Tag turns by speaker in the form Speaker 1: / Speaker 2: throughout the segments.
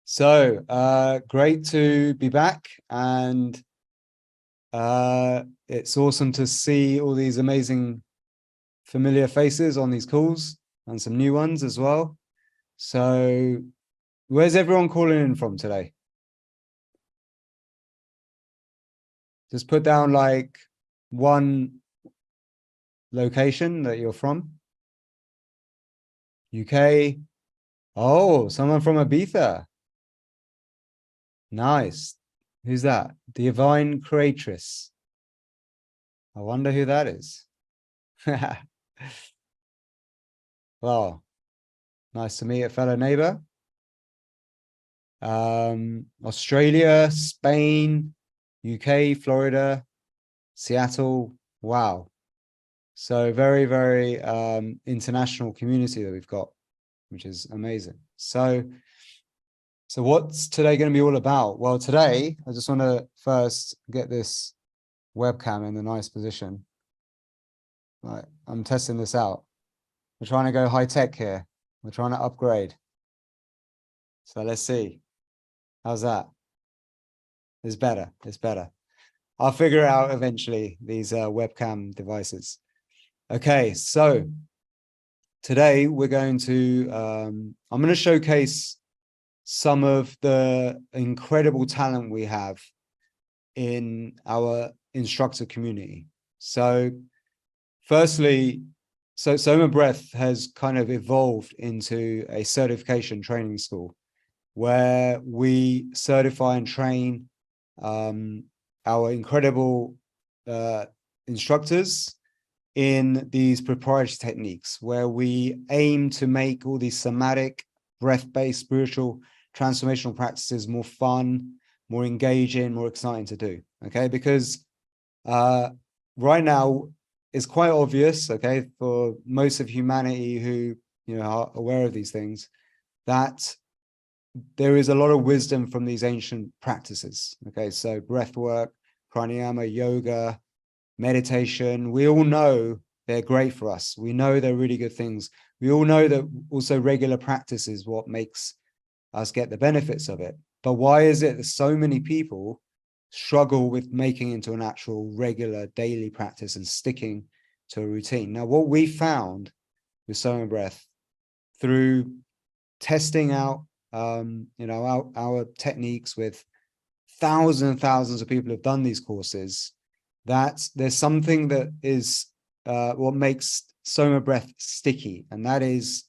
Speaker 1: Great to be back, and it's awesome to see all these amazing familiar faces on these calls and some new ones as well. So where's everyone calling in from today? Just put down like one location that you're from. UK. Oh, someone from Ibiza. Nice. Who's that? Divine Creatress. I wonder who that is. Well, nice to meet a fellow neighbor. Australia, Spain, UK, Florida, Seattle. Wow. So very, very international community that we've got, which is amazing. So what's today going to be all about? Well, today, I just want to first get this webcam in the nice position. Right, I'm testing this out. We're trying to go high tech here. We're trying to upgrade. So let's see. How's that? It's better. It's better. I'll figure it out eventually, these webcam devices. Okay, so today we're going to, I'm going to showcase some of the incredible talent we have in our instructor community. So firstly, SOMA Breath has kind of evolved into a certification training school where we certify and train our incredible instructors in these proprietary techniques, where we aim to make all these somatic, breath-based, spiritual, transformational practices more fun, more engaging, more exciting to do. Okay, because right now it's quite obvious, okay, for most of humanity who are aware of these things, that there is a lot of wisdom from these ancient practices. Okay, so breathwork, pranayama, yoga, meditation, we all know they're great for us. We know they're really good things. We all know that also regular practice is what makes us get the benefits of it. But why is it that so many people struggle with making into an actual regular daily practice and sticking to a routine? Now, what we found with SOMA Breath through testing out our techniques with thousands and thousands of people who've done these courses, that there's something that is what makes SOMA Breath sticky, and that is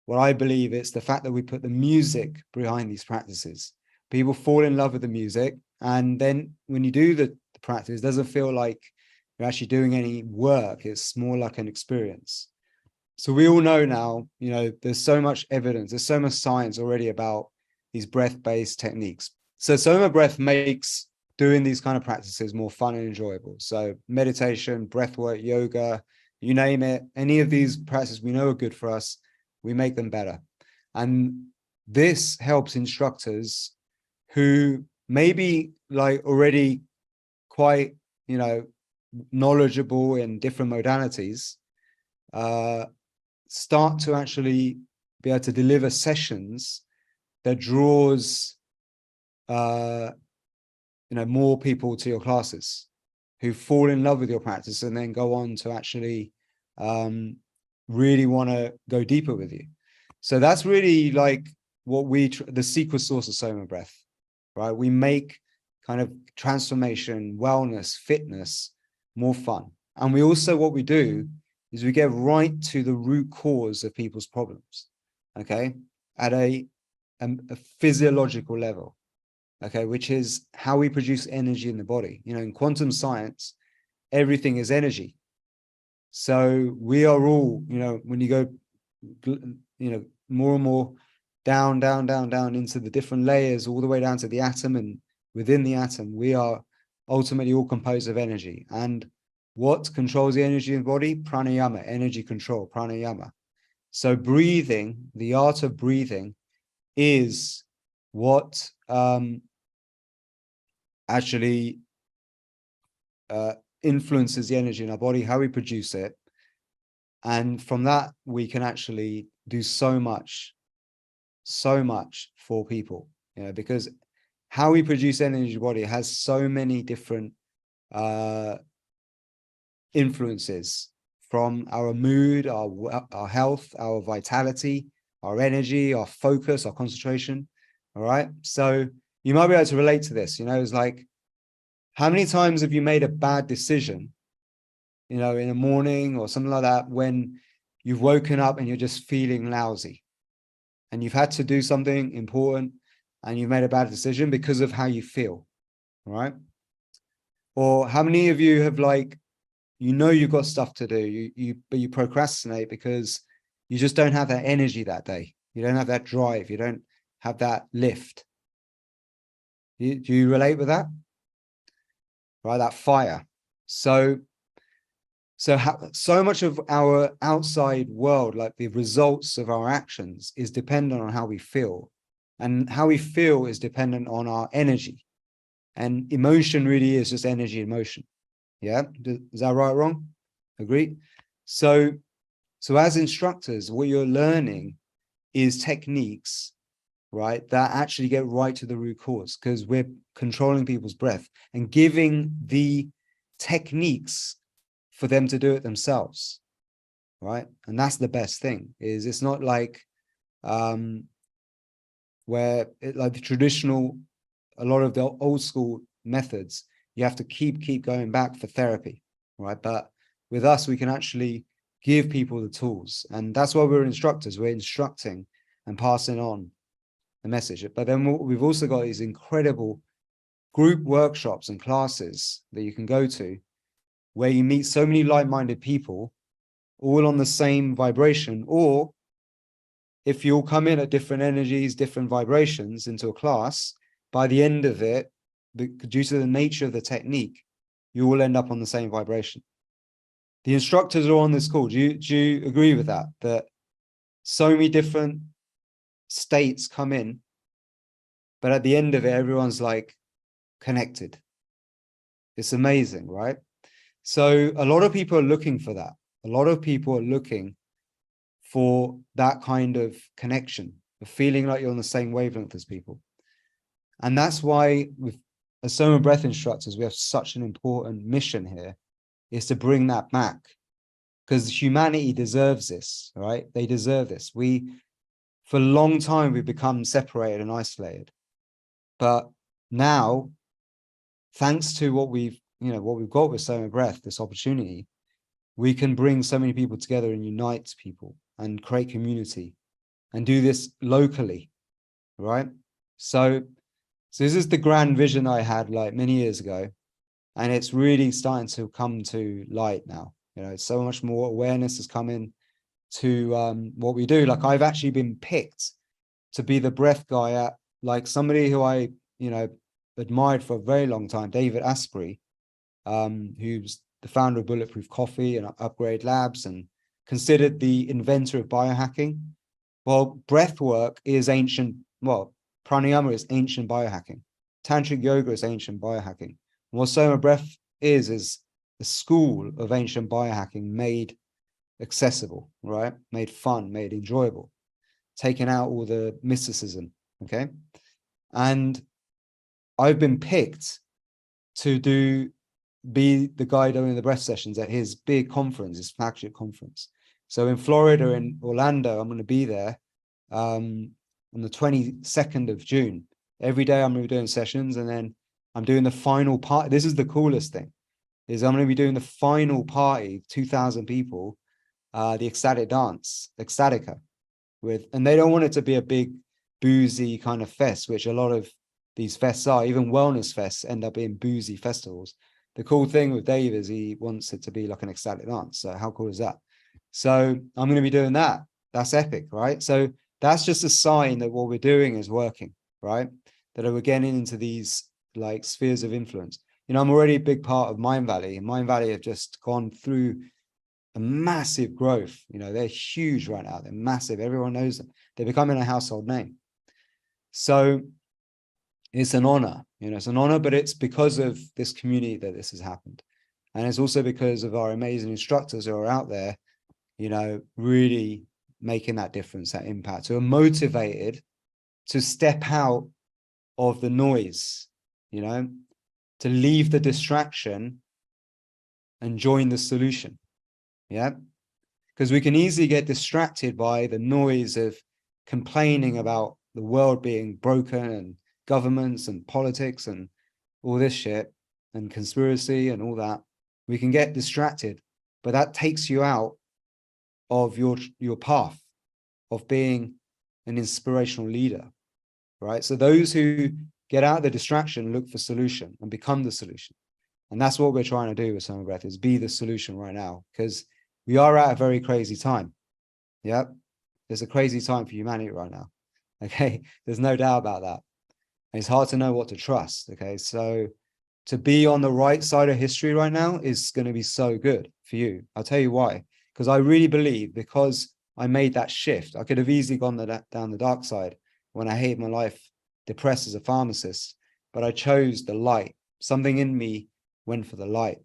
Speaker 1: what I believe it's the fact that we put the music behind these practices. People fall in love with the music, and then when you do the practice, it doesn't feel like you're actually doing any work. It's more like an experience. So we all know now, there's so much evidence, there's so much science already about these breath-based techniques. So SOMA Breath makes doing these kind of practices more fun and enjoyable. So meditation, breathwork, yoga, you name it, any of these practices we know are good for us, we make them better. And this helps instructors who maybe like already quite, knowledgeable in different modalities, start to actually be able to deliver sessions that draws more people to your classes who fall in love with your practice and then go on to actually really want to go deeper with you. So that's really like what the secret sauce of SOMA Breath, right? We make kind of transformation, wellness, fitness more fun. And we also, what we do is we get right to the root cause of people's problems, okay, at a physiological level, okay, which is how we produce energy in the body. In quantum science, everything is energy. So we are all, when you go, more and more down into the different layers, all the way down to the atom, and within the atom, we are ultimately all composed of energy. And what controls the energy in the body? Pranayama, energy control, pranayama. So breathing, the art of breathing, is what actually influences the energy in our body, how we produce it. And from that, we can actually do so much for people. you know, because how we produce energy in the body has so many different influences, from our mood, our health, our vitality, our energy, our focus, our concentration. All right. So you might be able to relate to this. You know, it's like, how many times have you made a bad decision, you know, in the morning or something like that, when you've woken up and you're just feeling lousy and you've had to do something important and you've made a bad decision because of how you feel, right? Or how many of you have, like, you know, you've got stuff to do, but you procrastinate because you just don't have that energy that day. You don't have that drive. You don't have that lift. Do you relate with that? Right, that fire. So much of our outside world, like the results of our actions, is dependent on how we feel, and how we feel is dependent on our energy. And emotion really is just energy in motion. Yeah, is that right or wrong? Agree? So as instructors, what you're learning is techniques, right, that actually get right to the root cause, because we're controlling people's breath and giving the techniques for them to do it themselves, right? And that's the best thing. Is it's not like where like the traditional, a lot of the old school methods, you have to keep going back for therapy, right? But with us, we can actually give people the tools, and that's why we're instructors. We're instructing and passing on the message. But then we've also got these incredible group workshops and classes that you can go to, where you meet so many like-minded people, all on the same vibration. Or if you all come in at different energies, different vibrations into a class, by the end of it, due to the nature of the technique, you all end up on the same vibration. The instructors are on this call. Do you agree with that? That so many different states come in, but at the end of it, everyone's like connected. It's amazing, right? So a lot of people are looking for that. A lot of people are looking for that kind of connection, of feeling like you're on the same wavelength as people. And that's why, with as SOMA breath instructors, we have such an important mission here, is to bring that back, because humanity deserves this, right? They deserve this. For a long time, we've become separated and isolated. But now, thanks to what we've got with SOMA breath, this opportunity, we can bring so many people together and unite people and create community and do this locally, right? So this is the grand vision I had like many years ago, and it's really starting to come to light now. You know, so much more awareness is coming to what we do. Like, I've actually been picked to be the breath guy at, like, somebody who I, you know, admired for a very long time, David Asprey, who's the founder of Bulletproof Coffee and Upgrade Labs, and considered the inventor of biohacking. Well, breathwork is ancient. Well, pranayama is ancient biohacking. Tantric yoga is ancient biohacking. What SOMA breath is a school of ancient biohacking made accessible, right? Made fun, made enjoyable, taken out all the mysticism, okay? And I've been picked to be the guy doing the breath sessions at his big conference, his flagship conference. So in Florida, in Orlando, I'm going to be there on the 22nd of June. Every day I'm going to be doing sessions, and then I'm doing the final part. This is the coolest thing, is I'm going to be doing the final party, 2,000 people, the ecstatic dance, Ecstatica, and they don't want it to be a big boozy kind of fest, which a lot of these fests are. Even wellness fests end up being boozy festivals. The cool thing with Dave is he wants it to be like an ecstatic dance. So how cool is that? So I'm going to be doing that. That's epic, right? So that's just a sign that what we're doing is working, right? That we're getting into these like spheres of influence. You know, I'm already a big part of Mind Valley, and Mind Valley have just gone through a massive growth. You know, they're huge right now. They're massive. Everyone knows them. They're becoming a household name. So it's an honor, you know, it's an honor, but it's because of this community that this has happened. And it's also because of our amazing instructors who are out there, you know, really making that difference, that impact, who are motivated to step out of the noise, you know, to leave the distraction and join the solution. Yeah. Because we can easily get distracted by the noise of complaining about the world being broken and governments and politics and all this shit and conspiracy and all that. We can get distracted, but that takes you out of your path of being an inspirational leader, right? So those who get out of the distraction look for solution and become the solution. And that's what we're trying to do with Soma Breath, is be the solution right now, because we are at a very crazy time. Yep. It's a crazy time for humanity right now. Okay. There's no doubt about that. And it's hard to know what to trust. Okay. So to be on the right side of history right now is going to be so good for you. I'll tell you why. Because I really believe, because I made that shift, I could have easily gone down the dark side when I hated my life, depressed as a pharmacist, but I chose the light. Something in me went for the light.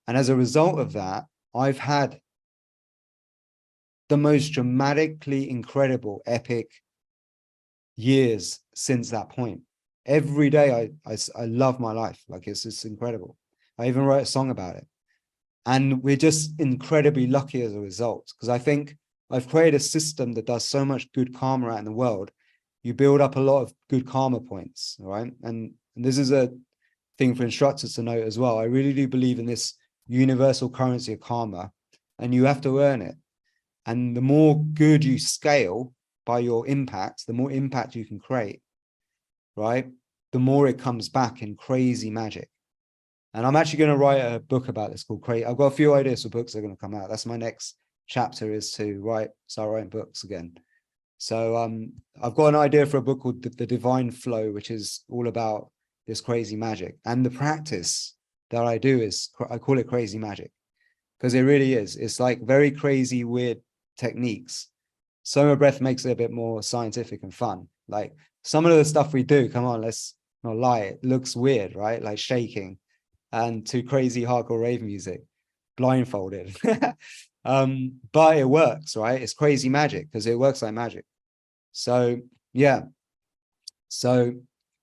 Speaker 1: And as a result of that, I've had the most dramatically incredible, epic years since that point. Every day I love my life. Like, it's incredible. I even wrote a song about it. And we're just incredibly lucky as a result, because I think I've created a system that does so much good karma out in the world. You build up a lot of good karma points, all right? And this is a thing for instructors to note as well. I really do believe in this universal currency of karma, and you have to earn it. And the more good you scale by your impact, the more impact you can create, right? The more it comes back in crazy magic. And I'm actually going to write a book about this called Crazy. I've got a few ideas for books that are going to come out. That's my next chapter, is to start writing books again. So I've got an idea for a book called The Divine Flow, which is all about this crazy magic. And the practice that I do is, I call it crazy magic, because it really is. It's like very crazy, weird techniques. Soma Breath makes it a bit more scientific and fun. Like, some of the stuff we do, come on, let's not lie, it looks weird, right? Like shaking and to crazy hardcore rave music, blindfolded. But it works, right? It's crazy magic because it works like magic. So yeah. So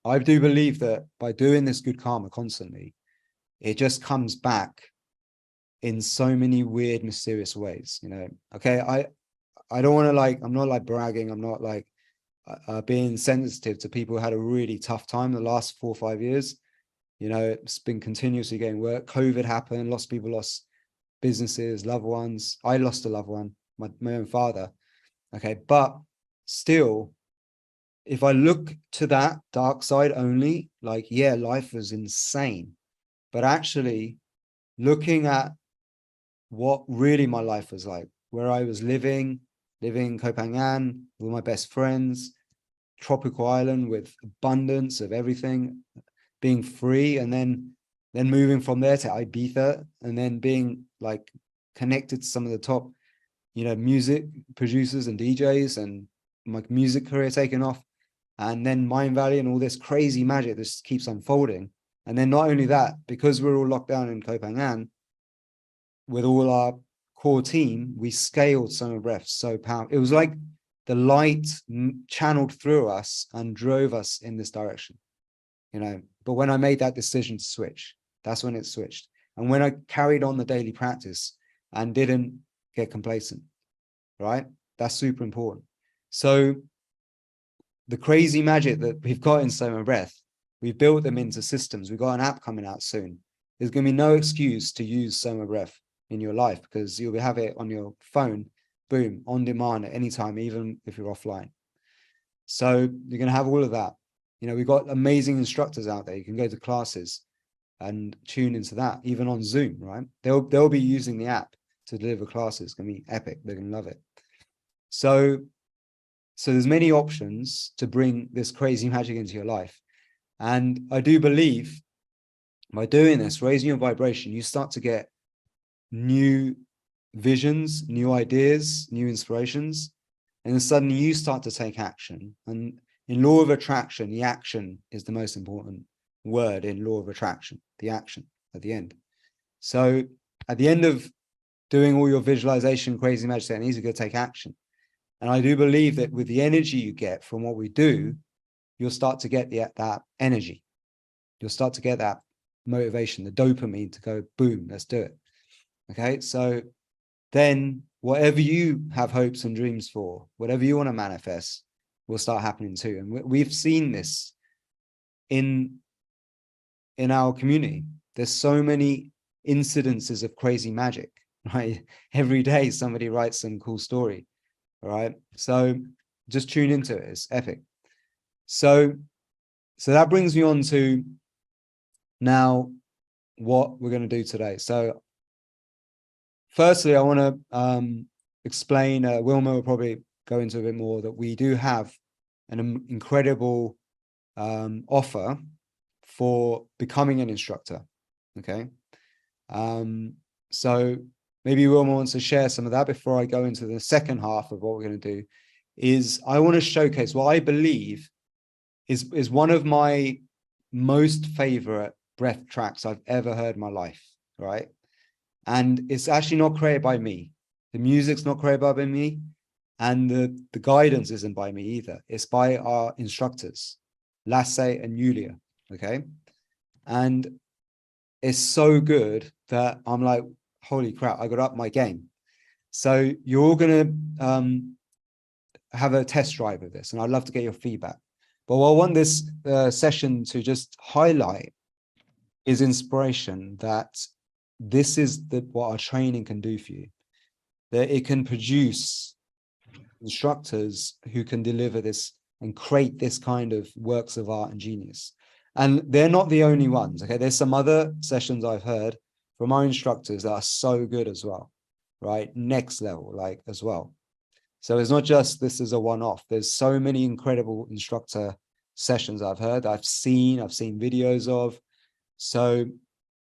Speaker 1: I do believe that by doing this good karma constantly, it just comes back in so many weird, mysterious ways, you know. Okay, I don't want to, like, I'm not like bragging, I'm not like being sensitive to people who had a really tough time the last 4 or 5 years. You know, it's been continuously getting work. COVID happened, lots of people lost businesses, loved ones. I lost a loved one, my own father. Okay, but still, if I look to that dark side only, like, yeah, life was insane. But actually, looking at what really my life was like, where I was living in Koh Phangan with my best friends, tropical island with abundance of everything, being free, and then moving from there to Ibiza, and then being like connected to some of the top, you know, music producers and DJs, and my music career taking off, and then Mind Valley and all this crazy magic that keeps unfolding. And then not only that, because we're all locked down in Koh Phangan, with all our core team, we scaled Soma Breath so powerful. It was like the light channeled through us and drove us in this direction, you know. But when I made that decision to switch, that's when it switched. And when I carried on the daily practice and didn't get complacent, right? That's super important. So the crazy magic that we've got in Soma Breath, we've built them into systems. We've got an app coming out soon. There's going to be no excuse to use Soma Breath in your life, because you'll have it on your phone, boom, on demand at any time, even if you're offline. So you're going to have all of that. You know, we've got amazing instructors out there. You can go to classes and tune into that, even on Zoom, right? They'll be using the app to deliver classes. It's going to be epic. They're going to love it. So there's many options to bring this crazy magic into your life. And I do believe by doing this, raising your vibration, you start to get new visions, new ideas, new inspirations, and then suddenly you start to take action. And in law of attraction, the action is the most important word in law of attraction, the action at the end. So at the end of doing all your visualization, crazy magic techniques, you got to take action. And I do believe that with the energy you get from what we do, you'll start to get that energy. You'll start to get that motivation, the dopamine to go, boom, let's do it. Okay, so then whatever you have hopes and dreams for, whatever you want to manifest, will start happening too. And we've seen this in our community. There's so many incidences of crazy magic, right? Every day somebody writes some cool story. All right, so just tune into it. It's epic. So that brings me on to now what we're going to do today. So firstly, I want to explain, Wilma will probably go into a bit more, that we do have an incredible offer for becoming an instructor. Okay. So maybe Wilma wants to share some of that before I go into the second half of what we're going to do. Is I want to showcase what I believe is one of my most favorite breath tracks I've ever heard in my life, right? And it's actually not created by me. The music's not created by me, and the guidance isn't by me either. It's by our instructors, Lasse and Julia, okay? And it's so good that I'm like, holy crap, I got up my game. So you're all going to have a test drive of this, and I'd love to get your feedback. But what I want this session to just highlight is inspiration, that this is what our training can do for you, that it can produce instructors who can deliver this and create this kind of works of art and genius. And they're not the only ones. Okay, there's some other sessions I've heard from our instructors that are so good as well, right? Next level, like, as well. So it's not just this is a one-off. There's so many incredible instructor sessions I've heard, I've seen videos of. So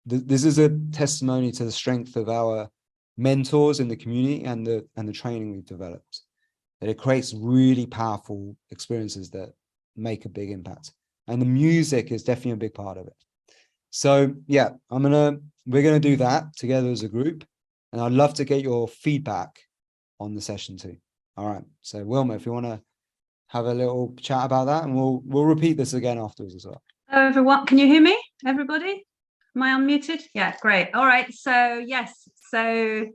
Speaker 1: this is a testimony to the strength of our mentors in the community and the training we've developed, that it creates really powerful experiences that make a big impact. And the music is definitely a big part of it. So yeah, we're gonna do that together as a group, and I'd love to get your feedback on the session too. All right, so Wilma, if you want to have a little chat about that, and we'll repeat this again afterwards as well.
Speaker 2: Hello everyone, can you hear me, everybody? Am I unmuted? Yeah, great. All right, so yes, so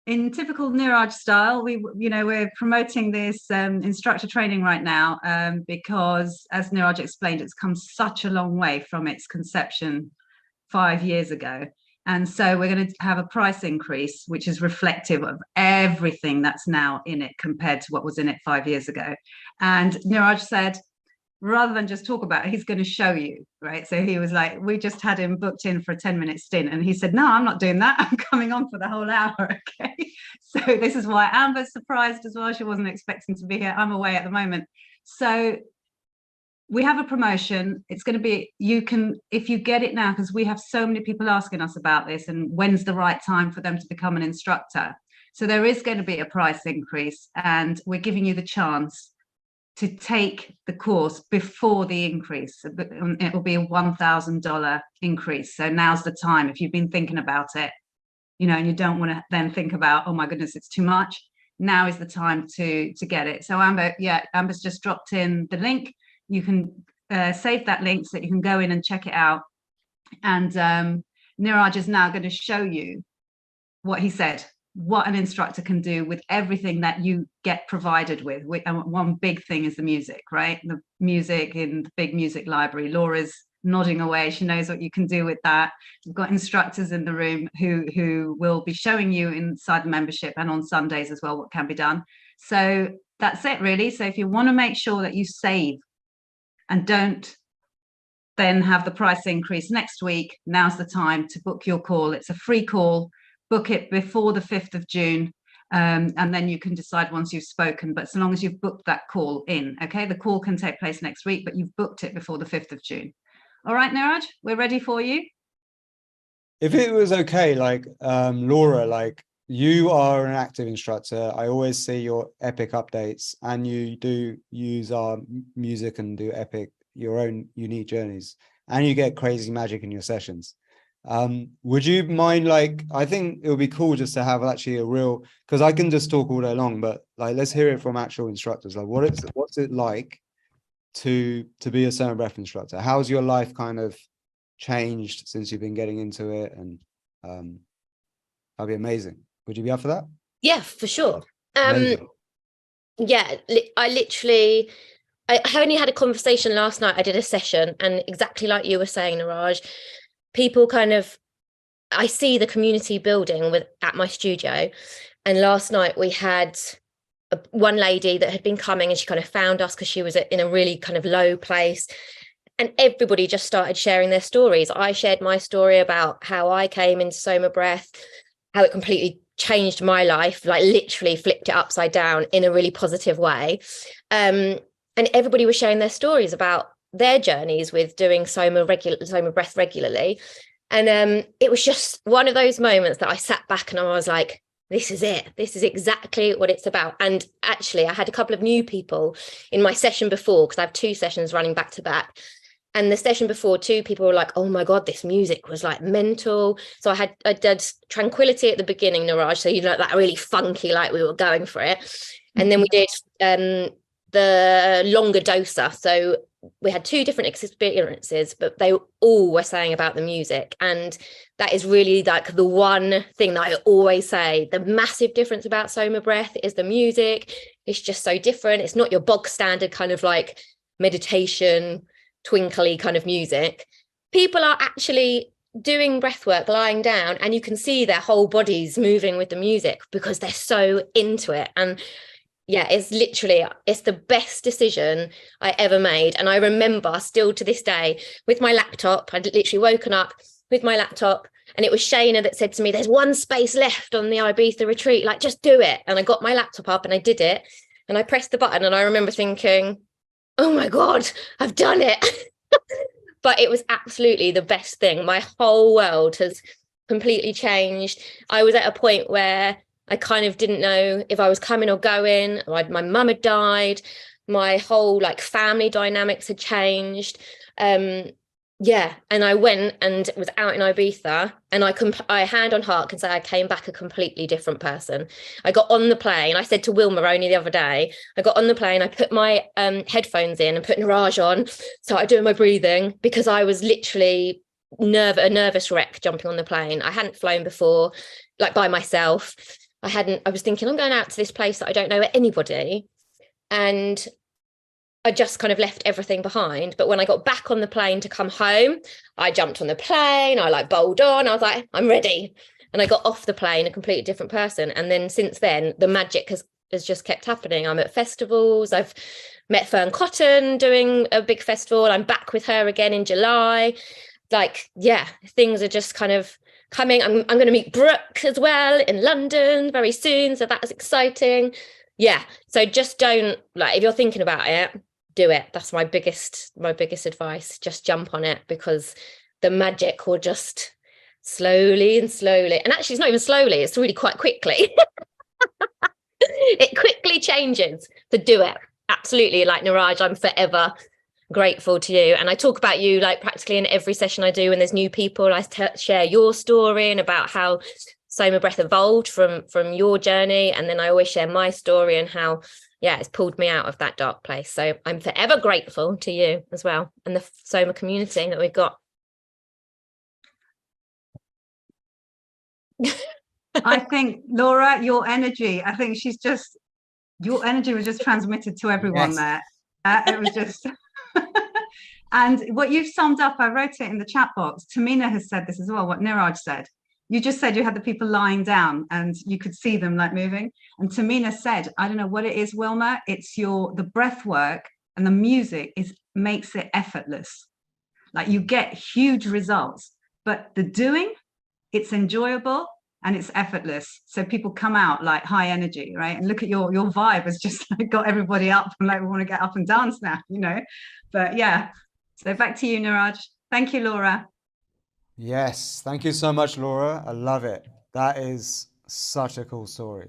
Speaker 2: in typical Niraj style, we're promoting this instructor training right now because, as Niraj explained, it's come such a long way from its conception 5 years ago. And so we're going to have a price increase, which is reflective of everything that's now in it compared to what was in it 5 years ago. And Niraj said, rather than just talk about it, he's going to show you, right? So he was like, we just had him booked in for a 10-minute stint. And he said, no, I'm not doing that. I'm coming on for the whole hour, okay? So this is why Amber's surprised as well. She wasn't expecting to be here. I'm away at the moment. So we have a promotion. It's going to be, if you get it now, because we have so many people asking us about this and when's the right time for them to become an instructor. So there is going to be a price increase, and we're giving you the chance to take the course before the increase. It will be a $1,000 increase. So now's the time. If you've been thinking about it, and you don't want to then think about, oh my goodness, it's too much. Now is the time to get it. So Amber's just dropped in the link. You can save that link so that you can go in and check it out. And Niraj is now going to show you what he said, what an instructor can do with everything that you get provided with. And one big thing is the music, right? The music in the big music library. Laura's nodding away. She knows what you can do with that. We've got instructors in the room who will be showing you inside the membership and on Sundays as well what can be done. So that's it, really. So if you want to make sure that you save and don't then have the price increase next week, now's the time to book your call. It's a free call. Book it before the 5th of June, and then you can decide once you've spoken, but so long as you've booked that call in, okay? The call can take place next week, but you've booked it before the 5th of June. All right, Niraj, we're ready for you.
Speaker 1: If it was okay, like Laura, like you are an active instructor. I always see your epic updates, and you do use our music and do your own unique journeys, and you get crazy magic in your sessions. Would you mind, like, I think it would be cool just to have actually a real, because I can just talk all day long, but like let's hear it from actual instructors. Like what's it like to be a SOMA breath instructor? How's your life kind of changed since you've been getting into it? And that'd be amazing. Would you be up for that?
Speaker 3: Yeah, for sure.
Speaker 1: Amazing.
Speaker 3: Yeah, I only had a conversation last night. I did a session, and exactly like you were saying, Niraj, people I see the community building at my studio. And last night we had one lady that had been coming, and she kind of found us because she was in a really kind of low place. And everybody just started sharing their stories. I shared my story about how I came into SOMA breath, how it completely changed my life, like literally flipped it upside down in a really positive way. And everybody was sharing their stories about their journeys with doing SOMA breath regularly. And it was just one of those moments that I sat back and I was like, this is it. This is exactly what it's about. And actually, I had a couple of new people in my session before, because I have 2 sessions running back to back. And the session before, 2 people were like, oh my God, this music was like mental. So I did Tranquility at the beginning, Niraj. So, that really funky, like we were going for it. And then we did the longer dosa. So we had 2 different experiences, but they all were saying about the music. And that is really like the one thing that I always say, the massive difference about SOMA breath is the music. It's just so different. It's not your bog standard kind of like meditation, twinkly kind of music. People are actually doing breath work lying down, and you can see their whole bodies moving with the music because they're so into it. And yeah, it's the best decision I ever made. And I remember still to this day with my laptop, I'd literally woken up with my laptop, and it was Shayna that said to me, there's 1 space left on the Ibiza retreat, like just do it. And I got my laptop up and I did it, and I pressed the button, and I remember thinking, oh my God, I've done it. But it was absolutely the best thing. My whole world has completely changed. I was at a point where I kind of didn't know if I was coming or going. My mum had died. My whole like family dynamics had changed. Yeah, and I went and was out in Ibiza, and I hand on heart can say I came back a completely different person. I got on the plane. I said to Wilma only the other day, I got on the plane, I put my headphones in and put Niraj on, started doing my breathing, because I was literally a nervous wreck jumping on the plane. I hadn't flown before, like by myself. I was thinking, I'm going out to this place that I don't know anybody. And I just kind of left everything behind. But when I got back on the plane to come home, I jumped on the plane, I like bowled on, I was like, I'm ready. And I got off the plane a completely different person. And then since then, the magic has just kept happening. I'm at festivals. I've met Fern Cotton doing a big festival. I'm back with her again in July. Like, yeah, things are just kind of coming. I'm going to meet Brooke as well in London very soon. So that is exciting. Yeah. So just don't, like, if you're thinking about it, do it. That's my biggest advice. Just jump on it, because the magic will just slowly, and actually it's not even slowly, it's really quite quickly. It quickly changes. So do it. Absolutely. Like Niraj, I'm forever grateful to you. And I talk about you like practically in every session I do. When there's new people, I share your story and about how SOMA breath evolved from your journey. And then I always share my story and how, yeah, it's pulled me out of that dark place. So I'm forever grateful to you as well, and the SOMA community that we've got.
Speaker 2: I think, Laura, your energy was just transmitted to everyone. Yes. There. It was just, and what you've summed up, I wrote it in the chat box. Tamina has said this as well, what Niraj said. You just said you had the people lying down and you could see them like moving. And Tamina said, I don't know what it is, Wilma, it's the breath work and the music makes it effortless. Like you get huge results, but the doing, it's enjoyable and it's effortless. So people come out like high energy, right? And look at your vibe has just like got everybody up and like we want to get up and dance now, But yeah, so back to you, Niraj. Thank you, Laura.
Speaker 1: Yes, thank you so much, Laura. I love it. That is such a cool story.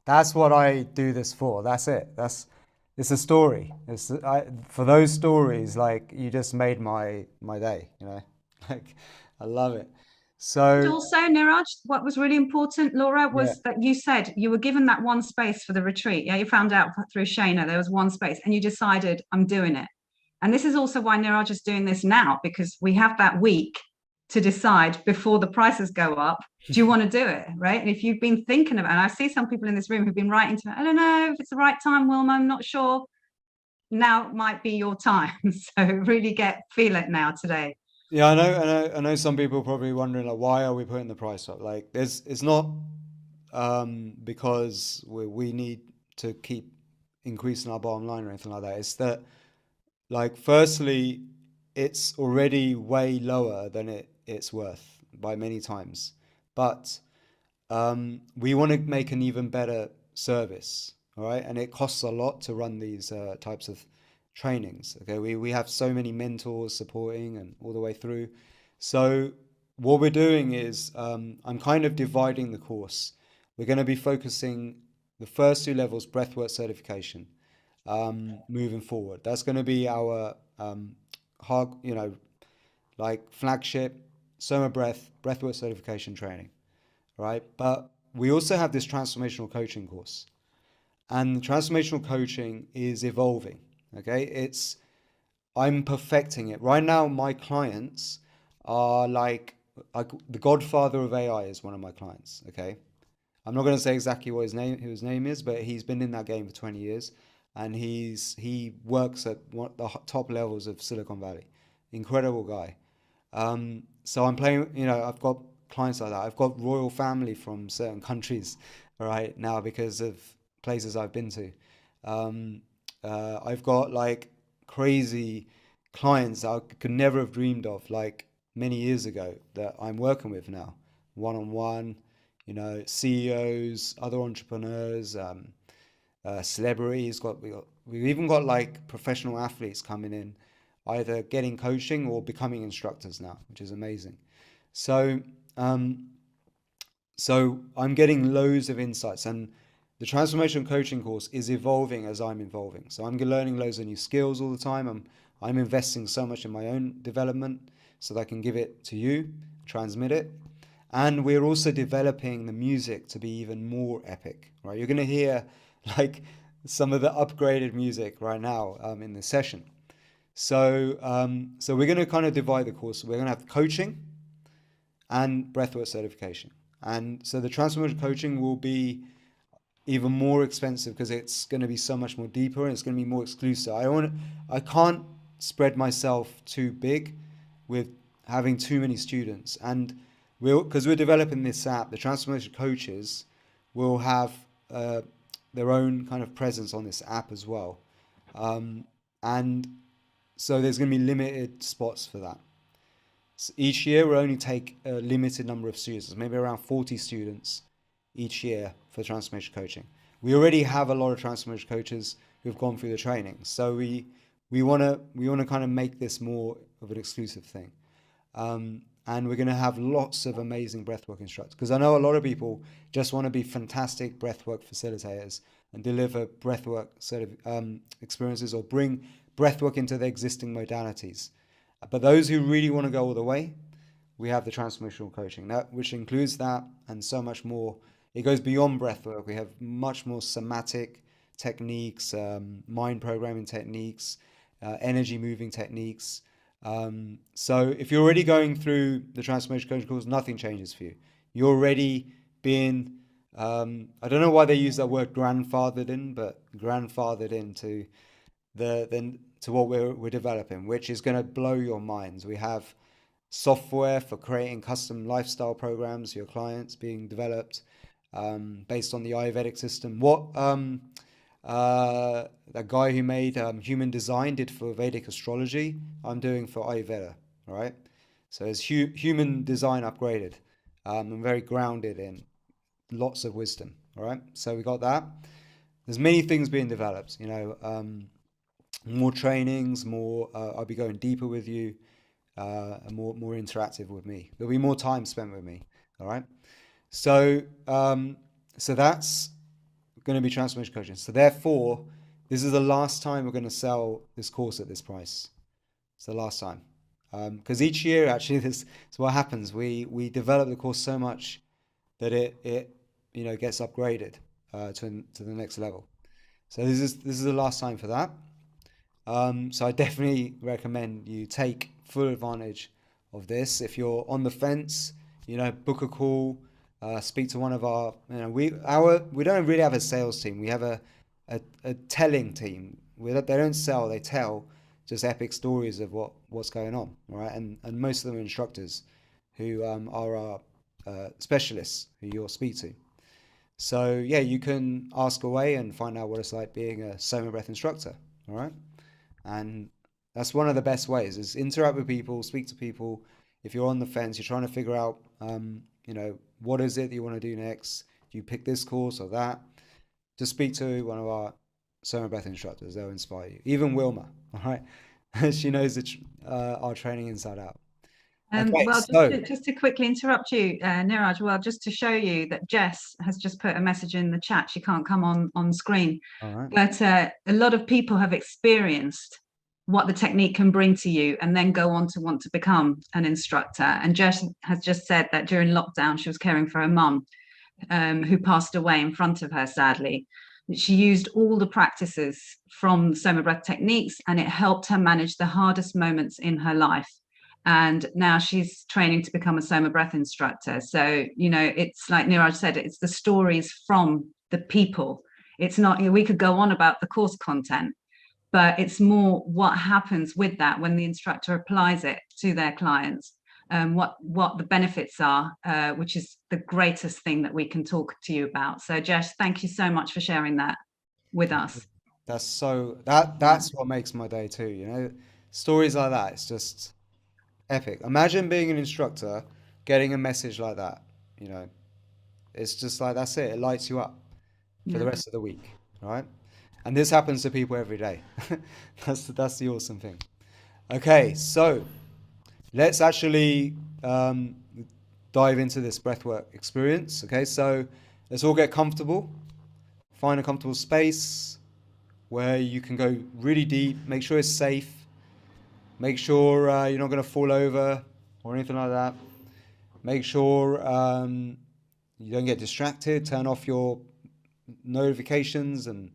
Speaker 1: That's what I do this for. That's it. It's a story. For those stories, like you just made my day. Like I love it.
Speaker 2: And
Speaker 1: So
Speaker 2: also, Niraj, what was really important, Laura,
Speaker 1: yeah,
Speaker 2: was that you said you were given that one space for the retreat. Yeah, you found out through Shayna there was one space, and you decided, I'm doing it. And this is also why Niraj is doing this now, because we have that week to decide before the prices go up. Do you want to do it? Right. And if you've been thinking about it, and I see some people in this room who've been writing to me, I don't know if it's the right time, Wilma, I'm not sure. Now might be your time. So really feel it now today.
Speaker 1: yeah, I know some people are probably wondering like, why are we putting the price up? Like, it's not because we need to keep increasing our bottom line or anything like that. It's that, like, firstly, it's already way lower than it's worth by many times, but we want to make an even better service, all right? And it costs a lot to run these types of trainings. Okay, we have so many mentors supporting and all the way through. So what we're doing is I'm kind of dividing the course. We're going to be focusing the first two levels, breathwork certification, moving forward. That's going to be our hard, like flagship SOMA breathwork certification training, right? But we also have this transformational coaching course, and the transformational coaching is evolving. Okay, I'm perfecting it right now. My clients are like the godfather of AI is one of my clients. Okay, I'm not going to say exactly what his name is, but he's been in that game for 20 years, and he works at the top levels of Silicon Valley. Incredible guy. So I'm playing. I've got clients like that. I've got royal family from certain countries right now because of places I've been to. I've got like crazy clients that I could never have dreamed of like many years ago that I'm working with now, one on one. CEOs, other entrepreneurs, celebrities. We've even got like professional athletes coming in, either getting coaching or becoming instructors now, which is amazing. So, so I'm getting loads of insights, and the transformation coaching course is evolving as I'm evolving. So I'm learning loads of new skills all the time. I'm investing so much in my own development so that I can give it to you, transmit it. And we're also developing the music to be even more epic, right? You're going to hear like some of the upgraded music right now in this session. So, so we're going to kind of divide the course. We're going to have coaching and breathwork certification. And so the transformation coaching will be even more expensive because it's going to be so much more deeper and it's going to be more exclusive. I can't spread myself too big with having too many students. And because we're developing this app, the transformation coaches will have their own kind of presence on this app as well. And so there's going to be limited spots for that. So each year we'll only take a limited number of students, maybe around 40 students each year for transformation coaching. We already have a lot of transformation coaches who've gone through the training. So we want to kind of make this more of an exclusive thing. And we're going to have lots of amazing breathwork instructors, because I know a lot of people just want to be fantastic breathwork facilitators and deliver breathwork sort of experiences or bring breathwork into their existing modalities. But those who really want to go all the way, we have the transformational coaching, which includes that and so much more. It goes beyond breathwork. We have much more somatic techniques, mind programming techniques, energy moving techniques. So if you're already going through the transformation coaching course, nothing changes for you. You're already being, I don't know why they use that word grandfathered in, but grandfathered into to what we're developing, which is going to blow your minds. We have software for creating custom lifestyle programs for your clients being developed based on the Ayurvedic system. What that guy who made human design did for Vedic astrology, I'm doing for Ayurveda. All right, so it's human design upgraded. I'm very grounded in lots of wisdom. All right, so we got that. There's many things being developed. More trainings, more. I'll be going deeper with you, and more interactive with me. There'll be more time spent with me. All right, so so that's going to be transformation coaching. So therefore, this is the last time we're going to sell this course at this price. It's the last time. Because each year, actually, this is what happens. We develop the course so much that it gets upgraded to the next level. So this is the last time for that. So I definitely recommend you take full advantage of this. If you're on the fence, book a call, speak to one of our, we don't really have a sales team. We have a telling team. They don't sell, they tell just epic stories of what's going on, right? And most of them are instructors who are our specialists who you'll speak to. So yeah, you can ask away and find out what it's like being a SOMA breath instructor, all right? And that's one of the best ways, is interact with people, speak to people. If you're on the fence, you're trying to figure out, what is it that you want to do next? Do you pick this course or that? Just speak to one of our SOMA breath instructors. They'll inspire you. Even Wilma, all right? She knows our training inside out. Okay,
Speaker 2: well,
Speaker 1: so
Speaker 2: just to quickly interrupt you, Niraj, well, just to show you that Jess has just put a message in the chat. She can't come on screen,
Speaker 1: all right.
Speaker 2: but a lot of people have experienced what the technique can bring to you and then go on to want to become an instructor. And Jess has just said that during lockdown, she was caring for her mum, who passed away in front of her, sadly. She used all the practices from SOMA breath techniques, and it helped her manage the hardest moments in her life. And now she's training to become a SOMA breath instructor. So, it's like Niraj said, it's the stories from the people. It's not, we could go on about the course content, but it's more what happens with that when the instructor applies it to their clients, what the benefits are, which is the greatest thing that we can talk to you about. So Jess, thank you so much for sharing that with us.
Speaker 1: That's what makes my day too, stories like that. It's just epic. Imagine being an instructor, getting a message like that, it's just like, that's it. It lights you up for the rest of the week, right? And this happens to people every day. That's the awesome thing. Okay, so let's actually dive into this breathwork experience. Okay, so let's all get comfortable. Find a comfortable space where you can go really deep. Make sure it's safe. Make sure you're not going to fall over or anything like that. Make sure you don't get distracted. Turn off your notifications and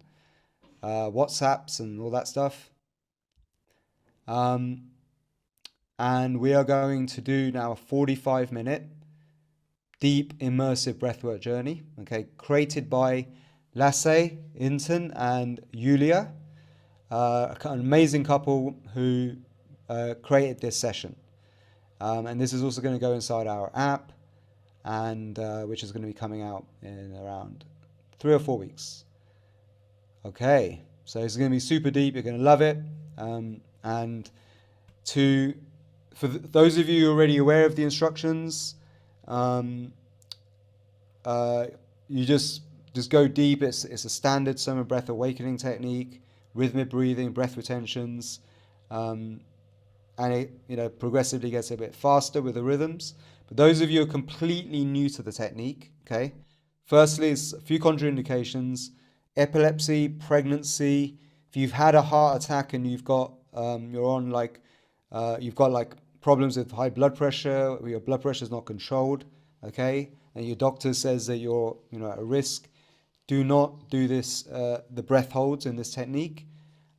Speaker 1: WhatsApps and all that stuff. And we are going to do now a 45-minute deep immersive breathwork journey, okay, created by Lasse, Inton, and Julia, an amazing couple who created this session. And this is also going to go inside our app, and which is going to be coming out in around 3 or 4 weeks. Okay, so it's going to be super deep. You're going to love it. And for those of you already aware of the instructions, you just go deep. It's a standard SOMA breath awakening technique, rhythmic breathing, breath retentions, and it progressively gets a bit faster with the rhythms. But those of you who are completely new to the technique, okay, firstly, it's a few contraindications: epilepsy, pregnancy. If you've had a heart attack and you've got problems with high blood pressure, or your blood pressure is not controlled, okay, and your doctor says that you're at risk, do not do this, the breath holds in this technique.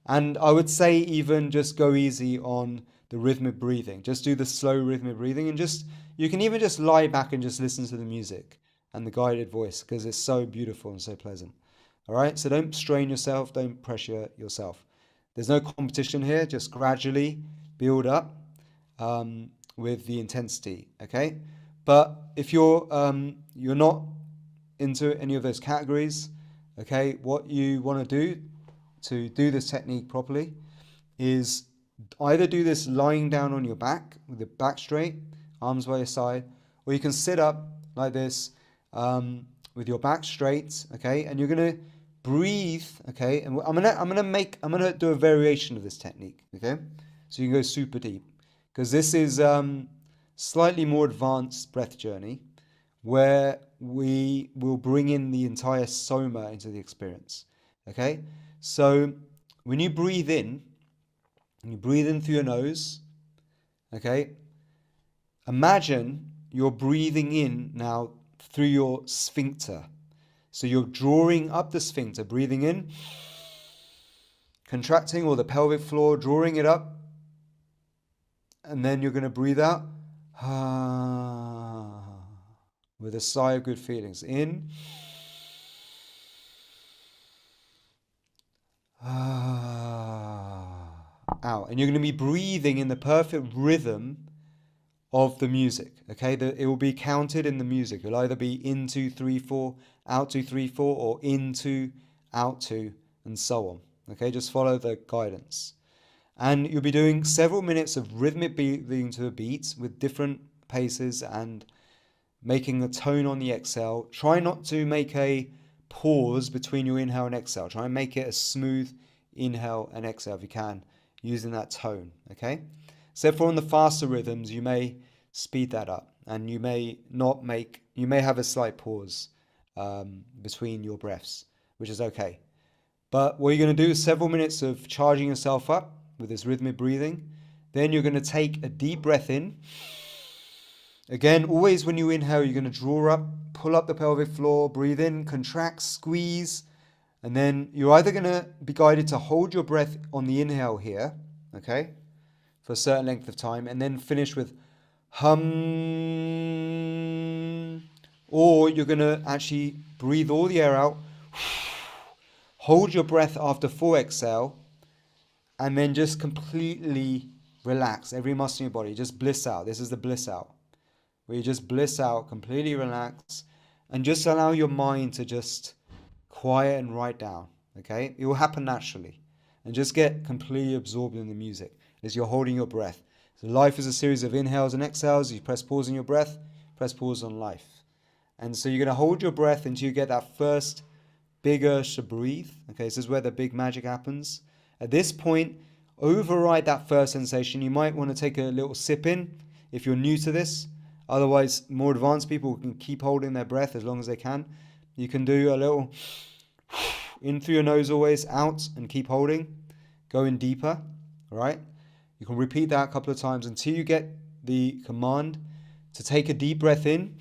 Speaker 1: And I would say even just go easy on the rhythmic breathing. Just do the slow rhythmic breathing, and you can even just lie back and just listen to the music and the guided voice, because it's so beautiful and so pleasant. All right, so don't strain yourself, don't pressure yourself. There's no competition here, just gradually build up with the intensity, okay? But if you're not into any of those categories, okay, what you want to do this technique properly is either do this lying down on your back with your back straight, arms by your side, or you can sit up like this with your back straight, okay? And you're gonna breathe, okay? And I'm gonna do a variation of this technique, okay? So you can go super deep, because this is slightly more advanced breath journey where we will bring in the entire SOMA into the experience, okay? So when you breathe in through your nose, Okay, imagine you're breathing in now through your sphincter. So you're drawing up the sphincter, breathing in, contracting, or the pelvic floor, drawing it up, and then you're going to breathe out with a sigh of good feelings. In, out. And you're going to be breathing in the perfect rhythm of the music. Okay, it will be counted in the music. It'll either be in 2, 3, 4, out 2, 3, 4, or in 2, out 2, and so on. Okay, just follow the guidance. And you'll be doing several minutes of rhythmic breathing to a beat with different paces and making a tone on the exhale. Try not to make a pause between your inhale and exhale. Try and make it a smooth inhale and exhale if you can, using that tone. Okay, except for on the faster rhythms, you may speed that up, and you may have a slight pause between your breaths, which is okay. But what you're going to do is several minutes of charging yourself up with this rhythmic breathing. Then you're going to take a deep breath in. Again, always when you inhale, you're going to draw up, pull up the pelvic floor, breathe in, contract, squeeze, and then you're either going to be guided to hold your breath on the inhale here, okay, for a certain length of time, and then finish with hum, or you're going to actually breathe all the air out, hold your breath after full exhale, and then just completely relax every muscle in your body. Just bliss out. This is the bliss out, where you just bliss out, completely relax, and just allow your mind to just quiet and write down. Okay, it will happen naturally, and just get completely absorbed in the music as you're holding your breath. So life is a series of inhales and exhales. You press pause on your breath, press pause on life, and so you're going to hold your breath until you get that first big urge to breathe. Okay, this is where the big magic happens. At this point, override that first sensation. You might want to take a little sip in if you're new to this. Otherwise, more advanced people can keep holding their breath as long as they can. You can do a little in through your nose always, out, and keep holding. Go in deeper, all right? You can repeat that a couple of times until you get the command to take a deep breath in.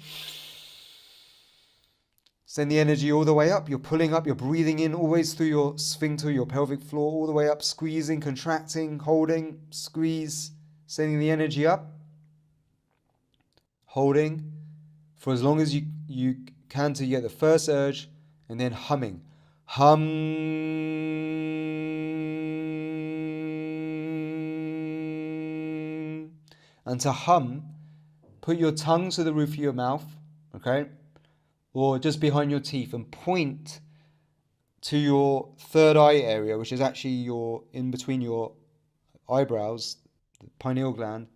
Speaker 1: Send the energy all the way up. You're pulling up, you're breathing in always through your sphincter, your pelvic floor, all the way up, squeezing, contracting, holding, squeeze, sending the energy up, holding for as long as you can till you get the first urge, and then humming. Hum. And to hum, put your tongue to the roof of your mouth, okay? Or just behind your teeth, and point to your third eye area, which is actually in between your eyebrows, the pineal gland,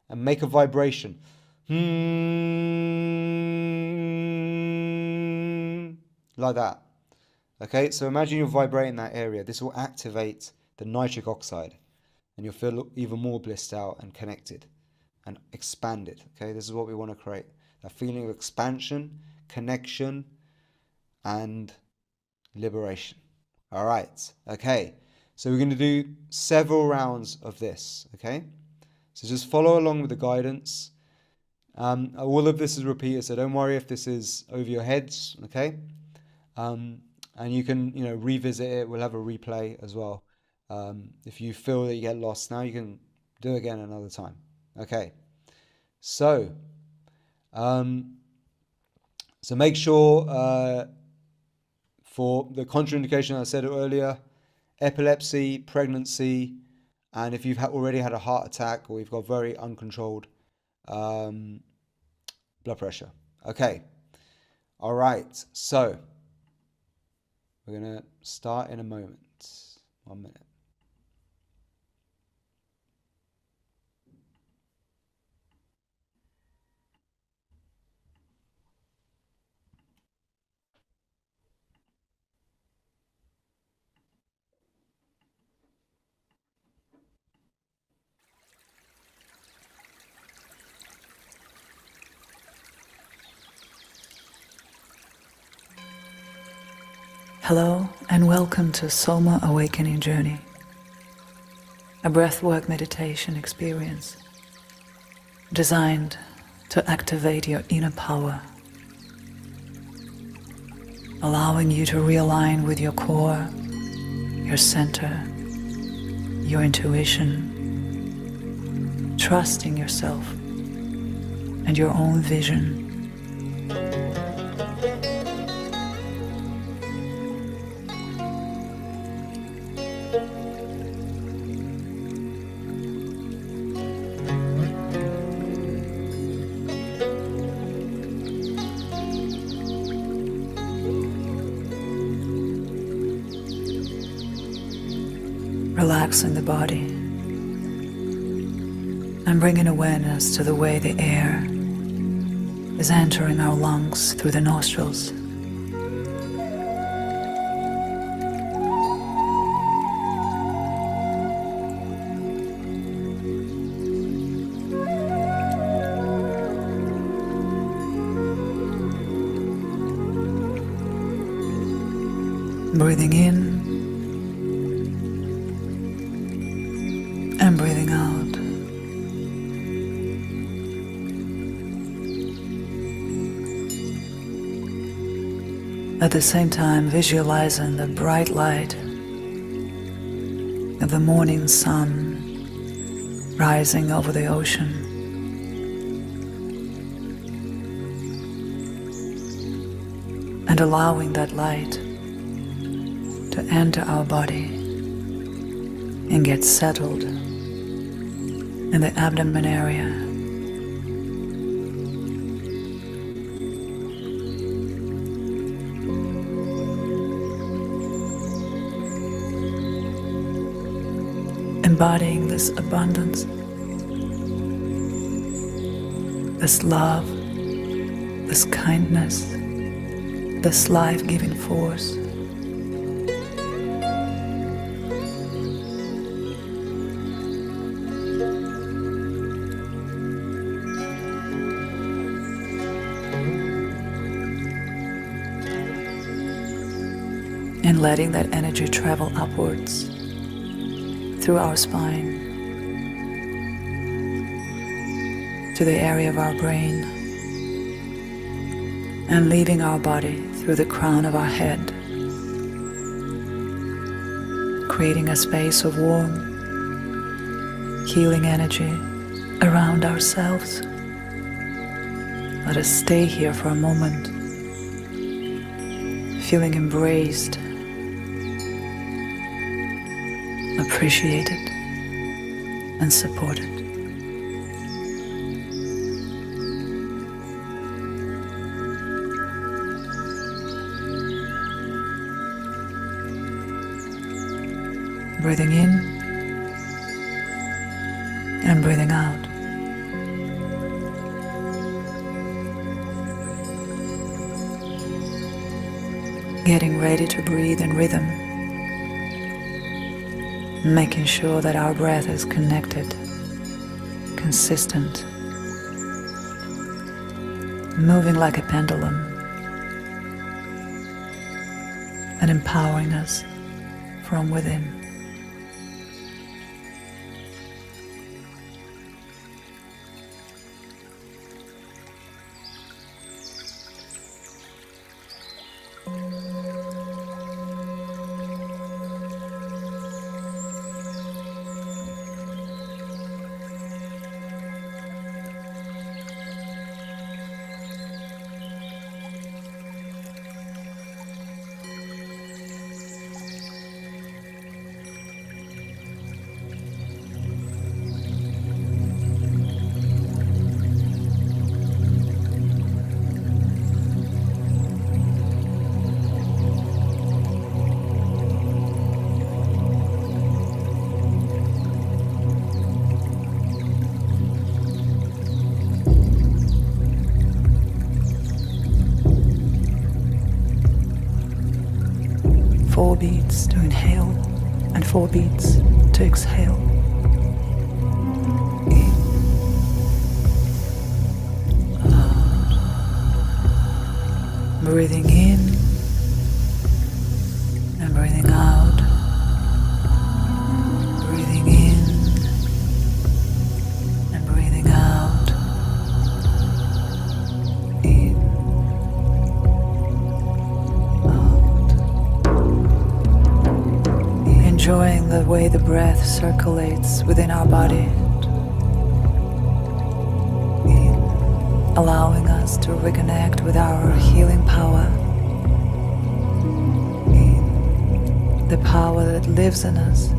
Speaker 1: and make a vibration. Like that. Okay, so imagine you're vibrating that area. This will activate the nitric oxide, and you'll feel even more blissed out and connected and expanded. Okay, this is what we want to create. That feeling of expansion, connection, and liberation. All right, okay, so we're going to do several rounds of this. Okay, so just follow along with the guidance. All of this is repeated, so don't worry if this is over your heads. Okay, and you can revisit it. We'll have a replay as well. If you feel that you get lost now, you can do it again another time. Okay, so make sure for the contraindication I said earlier, epilepsy, pregnancy, and if you've already had a heart attack or you've got very uncontrolled blood pressure. Okay, all right, so we're going to start in a moment. 1 minute.
Speaker 4: Hello and welcome to SOMA Awakening Journey, a breathwork meditation experience designed to activate your inner power, allowing you to realign with your core, your center, your intuition, trusting yourself and your own vision. Relaxing the body and bringing awareness to the way the air is entering our lungs through the nostrils. Breathing in and breathing out. At the same time, visualizing the bright light of the morning sun rising over the ocean. And allowing that light to enter our body and get settled in the abdomen area. Embodying this abundance, this love, this kindness, this life-giving force. And letting that energy travel upwards through our spine to the area of our brain and leaving our body through the crown of our head, creating a space of warm, healing energy around ourselves. Let us stay here for a moment, feeling embraced, appreciated, and supported. Breathing in and breathing out. Getting ready to breathe in rhythm, making sure that our breath is connected, consistent, moving like a pendulum, and empowering us from within. Four beats to inhale and 4 beats to exhale. Breathing in and breathing out. Breathing in and breathing out. enjoying the way the breath circulates within our body, allowing us to reconnect with our healing power, the power that lives in us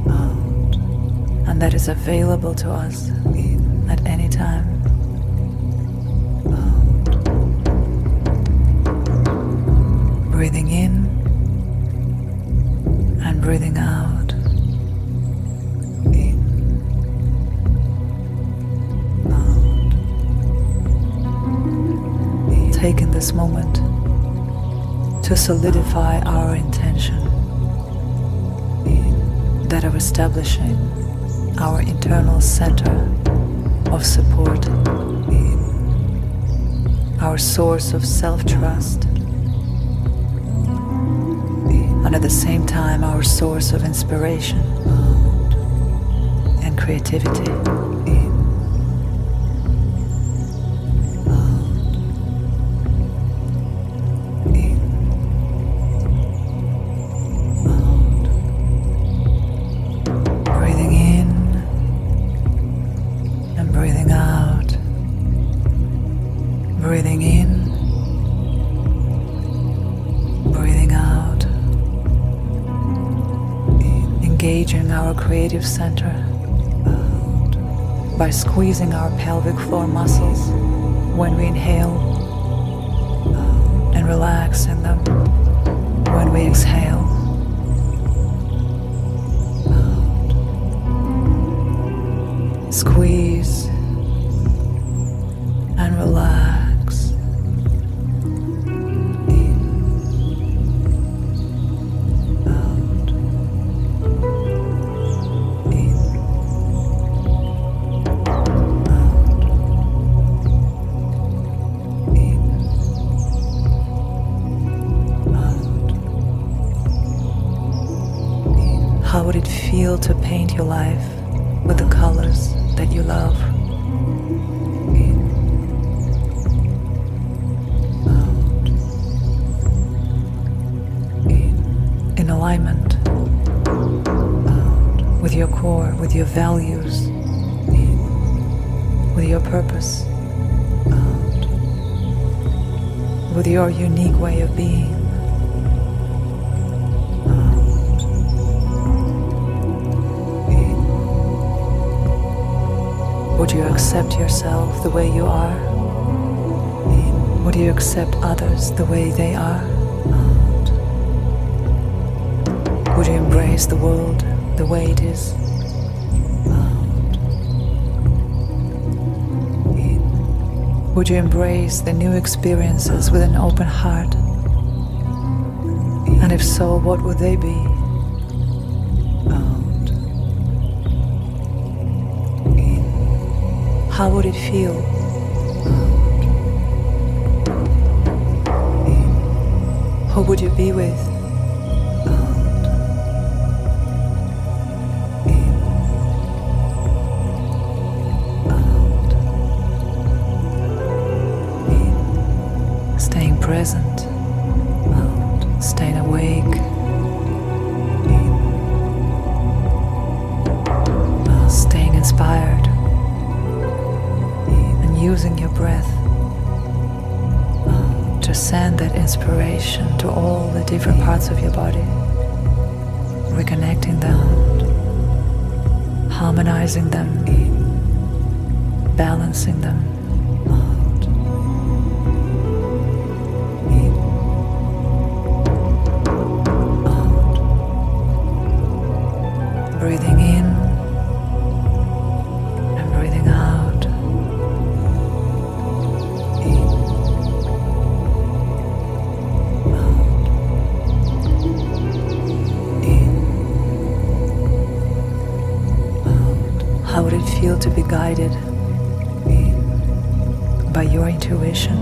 Speaker 4: and that is available to us at any time. Breathing in and breathing out. In, out. Taking this moment to solidify our intention, that of establishing our internal center of support, our source of self-trust, and at the same time our source of inspiration and creativity. Breathing in and breathing out. Breathing in, breathing out. Engaging our creative center by squeezing our pelvic floor muscles when we inhale and relaxing them when we exhale. Squeeze and relax. How would it feel to paint your life with the colors that you love? In alignment with your core, with your values, with your purpose, with your unique way of being. Would you accept yourself the way you are? Would you accept others the way they are? Would you embrace the world the way it is? Would you embrace the new experiences with an open heart? And if so, what would they be? How would it feel? Who would you be with? Staying present, staying awake, staying inspired. Using your breath to send that inspiration to all the different parts of your body, reconnecting them, harmonizing them, balancing them. Breathing in and breathing out. How would it feel to be guided by your intuition,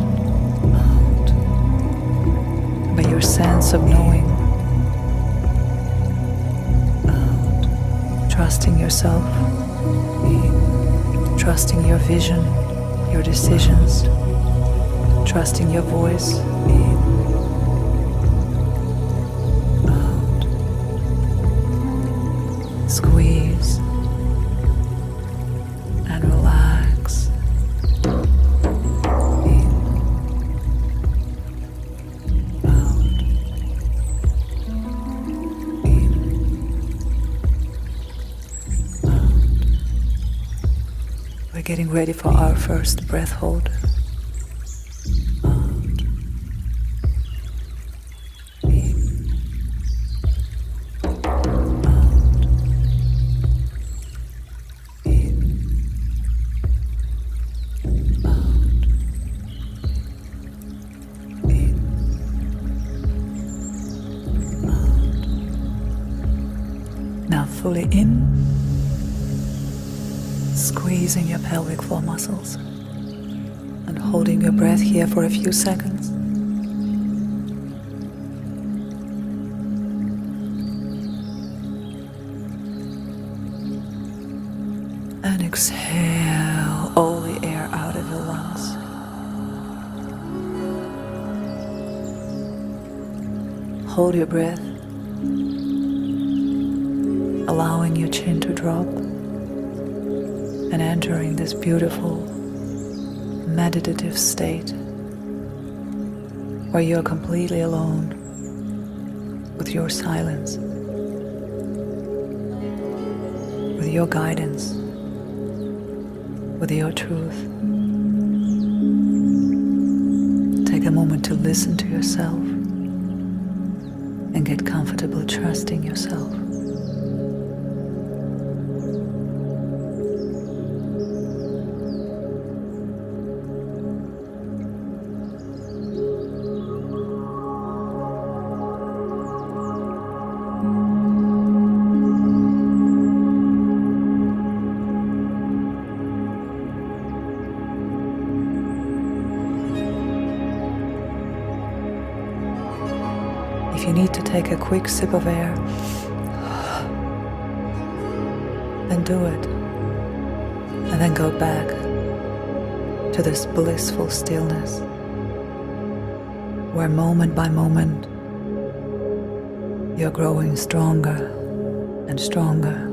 Speaker 4: by your sense of knowing, trusting yourself, trusting your vision, your decisions, trusting your voice? We're getting ready for our first breath hold. Out. In. Out. In. Out. In. Out. Now fully in. Squeezing your pelvic floor muscles and holding your breath here for a few seconds. And exhale all the air out of your lungs. Hold your breath, allowing your chin to drop and entering this beautiful meditative state where you're completely alone with your silence, with your guidance, with your truth. Take a moment to listen to yourself and get comfortable trusting yourself. If you need to take a quick sip of air, then do it. And then go back to this blissful stillness where moment by moment you're growing stronger and stronger.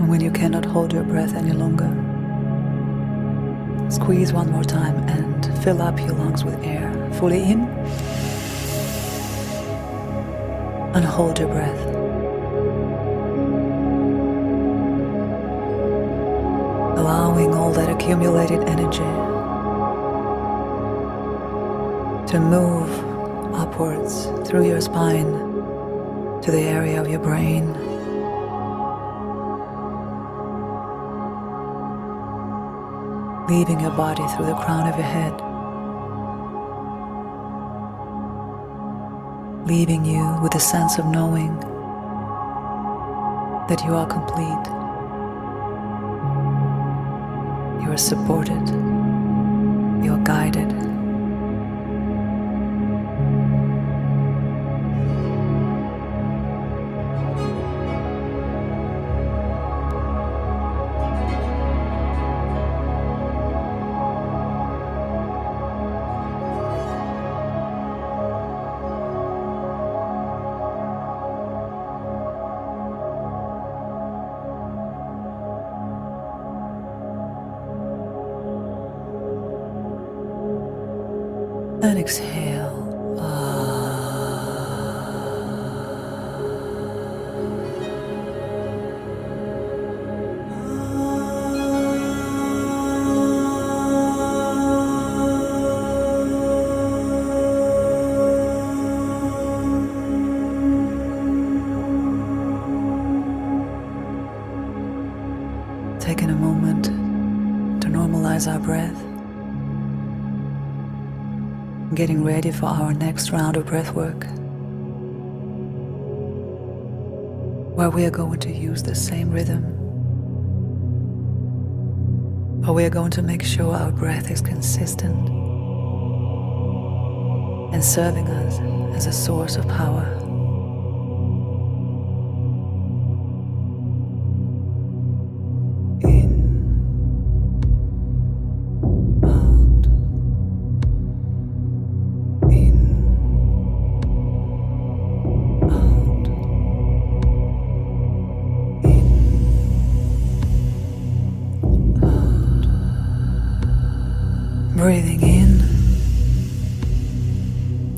Speaker 4: When you cannot hold your breath any longer, squeeze one more time and fill up your lungs with air. Fully in and hold your breath. Allowing all that accumulated energy to move upwards through your spine to the area of your brain. Leaving your body through the crown of your head, leaving you with a sense of knowing that you are complete, you are supported, you are guided. And exhale. Taking a moment to normalize our breath. Getting ready for our next round of breathwork, where we are going to use the same rhythm, but we are going to make sure our breath is consistent and serving us as a source of power. Breathing in,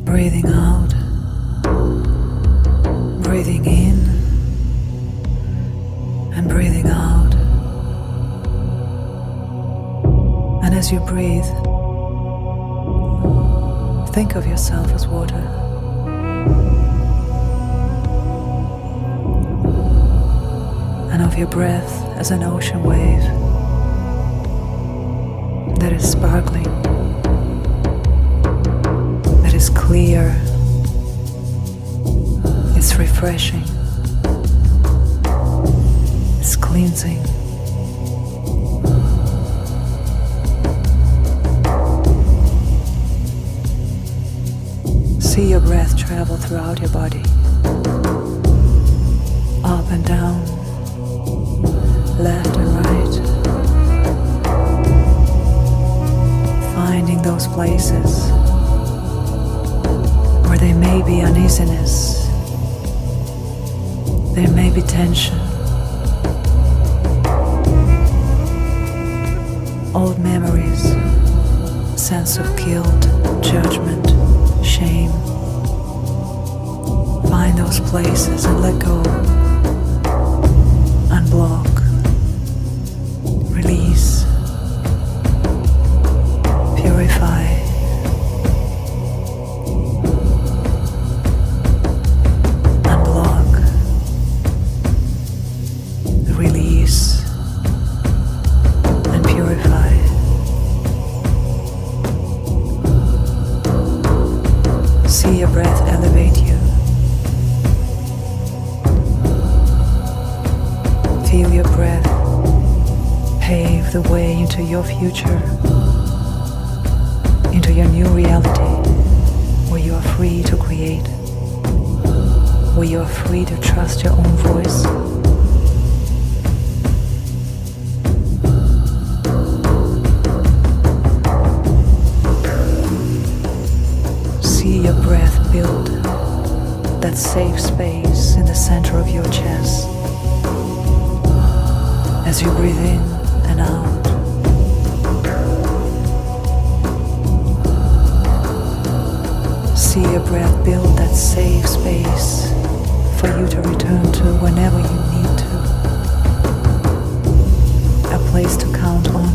Speaker 4: breathing out, breathing in and breathing out. And as you breathe, think of yourself as water. And of your breath as an ocean wave that is sparkling, that is clear, it's refreshing, it's cleansing. See your breath travel throughout your body, up and down, left and right, finding those places where there may be uneasiness, there may be tension, old memories, sense of guilt, judgment, shame. Find those places and let go, unblock, release, purify. Unblock, release, and purify. See your breath elevate you. Feel your breath pave the way into your future, into your new reality, where you are free to create, where you are free to trust your own voice. See your breath build that safe space in the center of your chest as you breathe in and out. See your breath build that safe space for you to return to whenever you need to. A place to count on,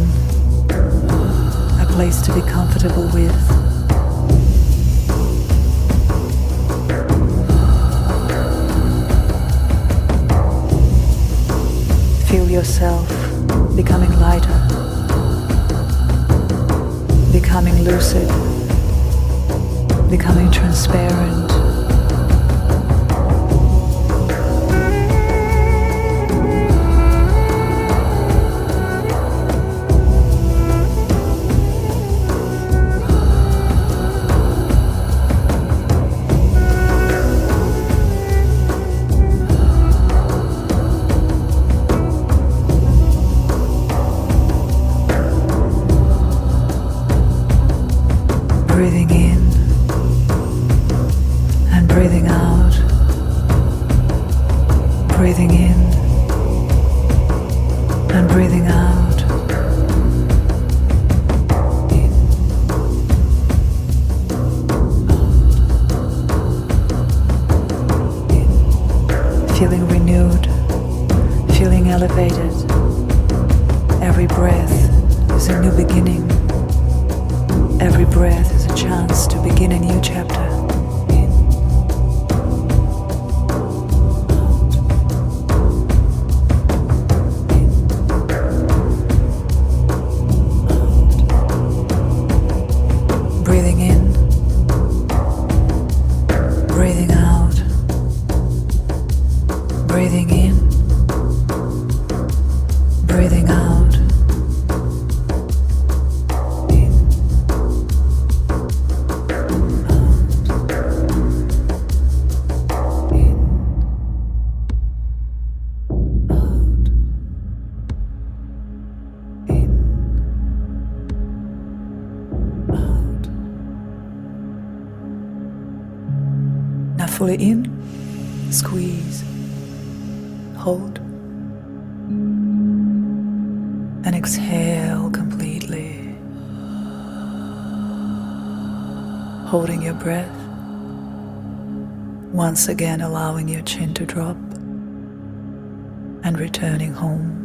Speaker 4: a place to be comfortable with. Feel yourself becoming lighter, becoming lucid, becoming transparent. Breathing in and breathing out, breathing in and breathing out. Feeling renewed, feeling elevated. Every breath is a new beginning. Every breath is a chance to begin a new chapter. Breathing in, breathing out, breathing in, breathing out. Fully in, squeeze, hold, and exhale completely. holding your breath, once again allowing your chin to drop and returning home.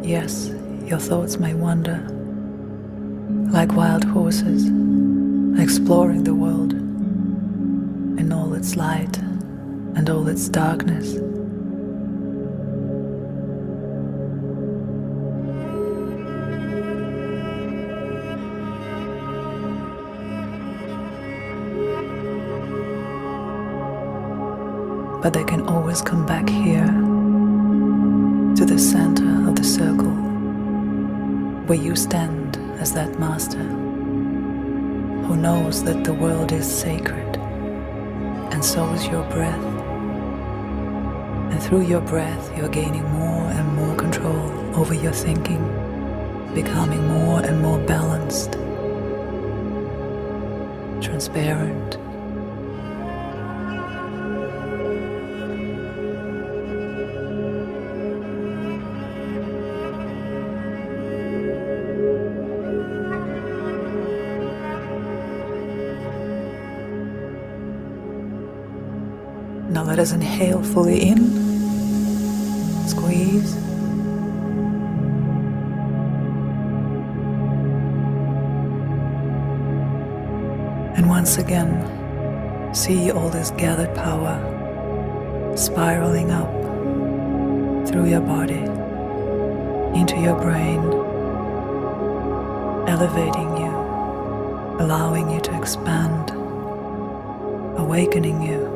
Speaker 4: Yes, your thoughts may wander like wild horses, exploring the world in all its light and all its darkness. But they can always come back here to the center of the circle, where you stand as that master who knows that the world is sacred, and so is your breath. And through your breath, you're gaining more and more control over your thinking, becoming more and more balanced, transparent. Now let us inhale fully in, squeeze, and once again see all this gathered power spiraling up through your body, into your brain, elevating you, allowing you to expand, awakening you.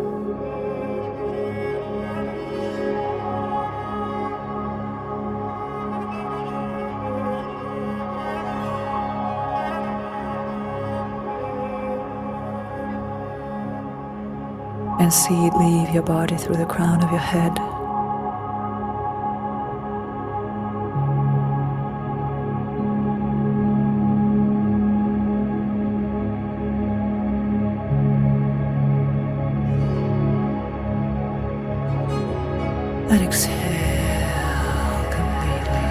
Speaker 4: And see it leave your body through the crown of your head. And exhale completely.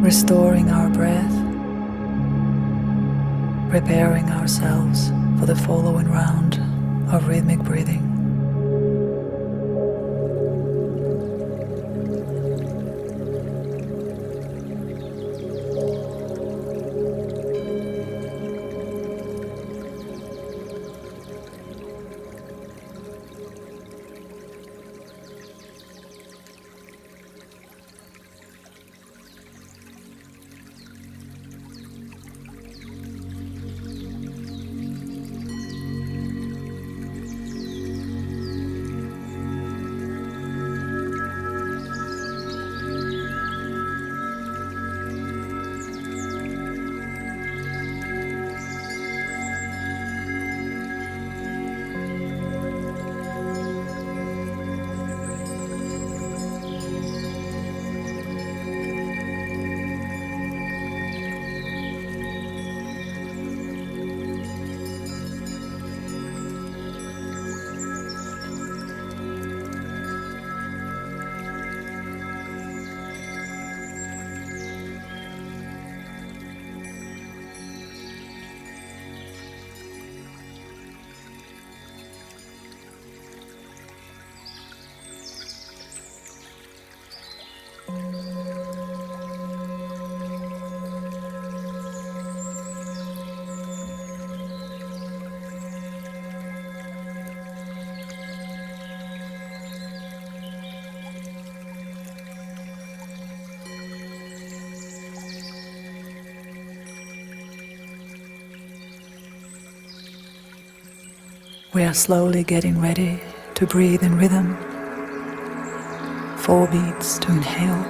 Speaker 4: Restoring our breath, preparing ourselves for the following round of rhythmic breathing. We are slowly getting ready to breathe in rhythm. 4 beats to inhale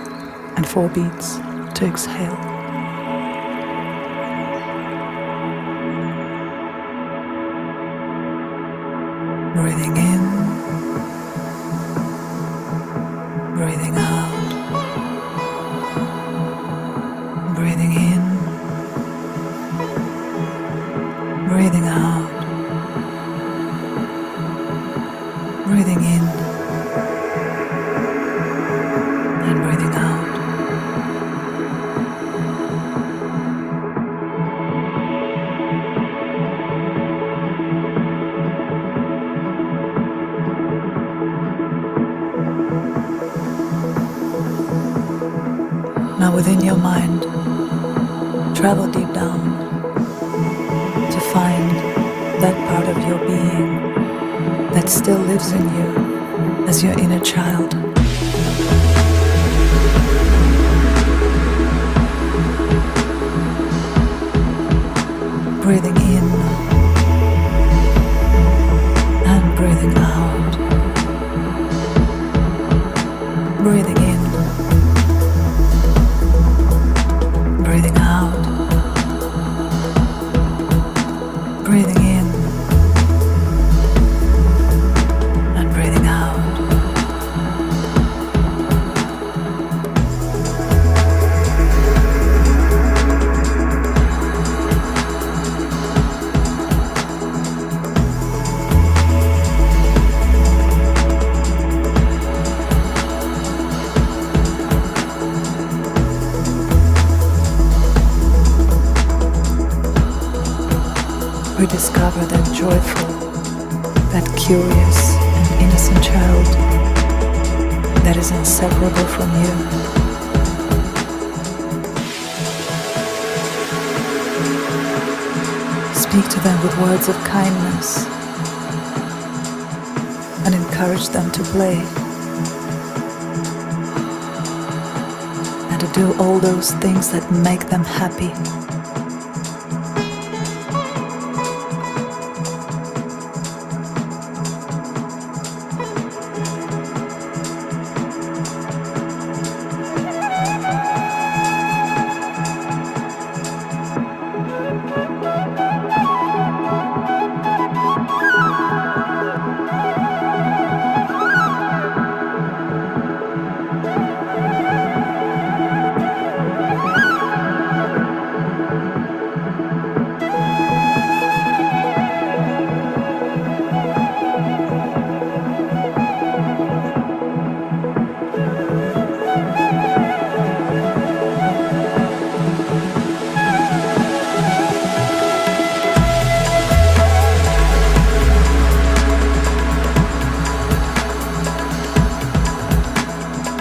Speaker 4: and 4 beats to exhale. Breathing in, breathing out, breathing in, breathing out, breathing in, and breathing out. Now within your mind, travel deep down to find that part of your being that still lives in you as your inner child. Breathing in and breathing out. Breathing in, breathing out. Breathing in and breathing out. Rediscover that joyful, that curious and innocent child that is inseparable from you. Speak to them with words of kindness and encourage them to play and to do all those things that make them happy.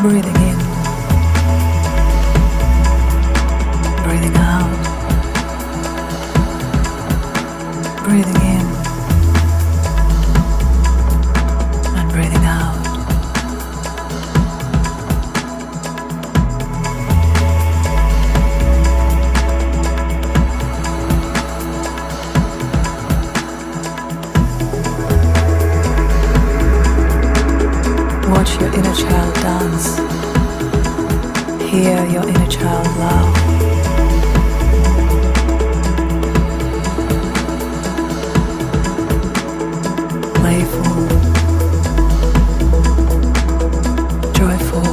Speaker 4: Breathing in, breathing out, breathing in, and breathing out. Watch your inner child dance. Hear your inner child laugh. Playful, joyful,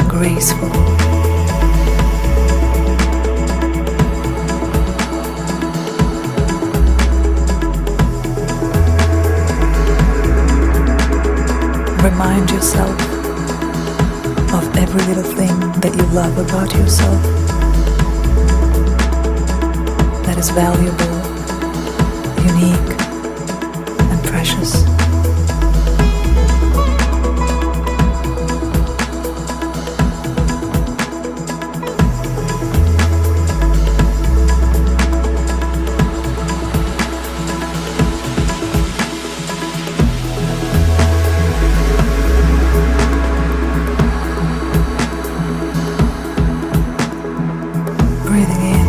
Speaker 4: graceful. Remind yourself of every little thing that you love about yourself that is valuable, unique, and precious. Breathing in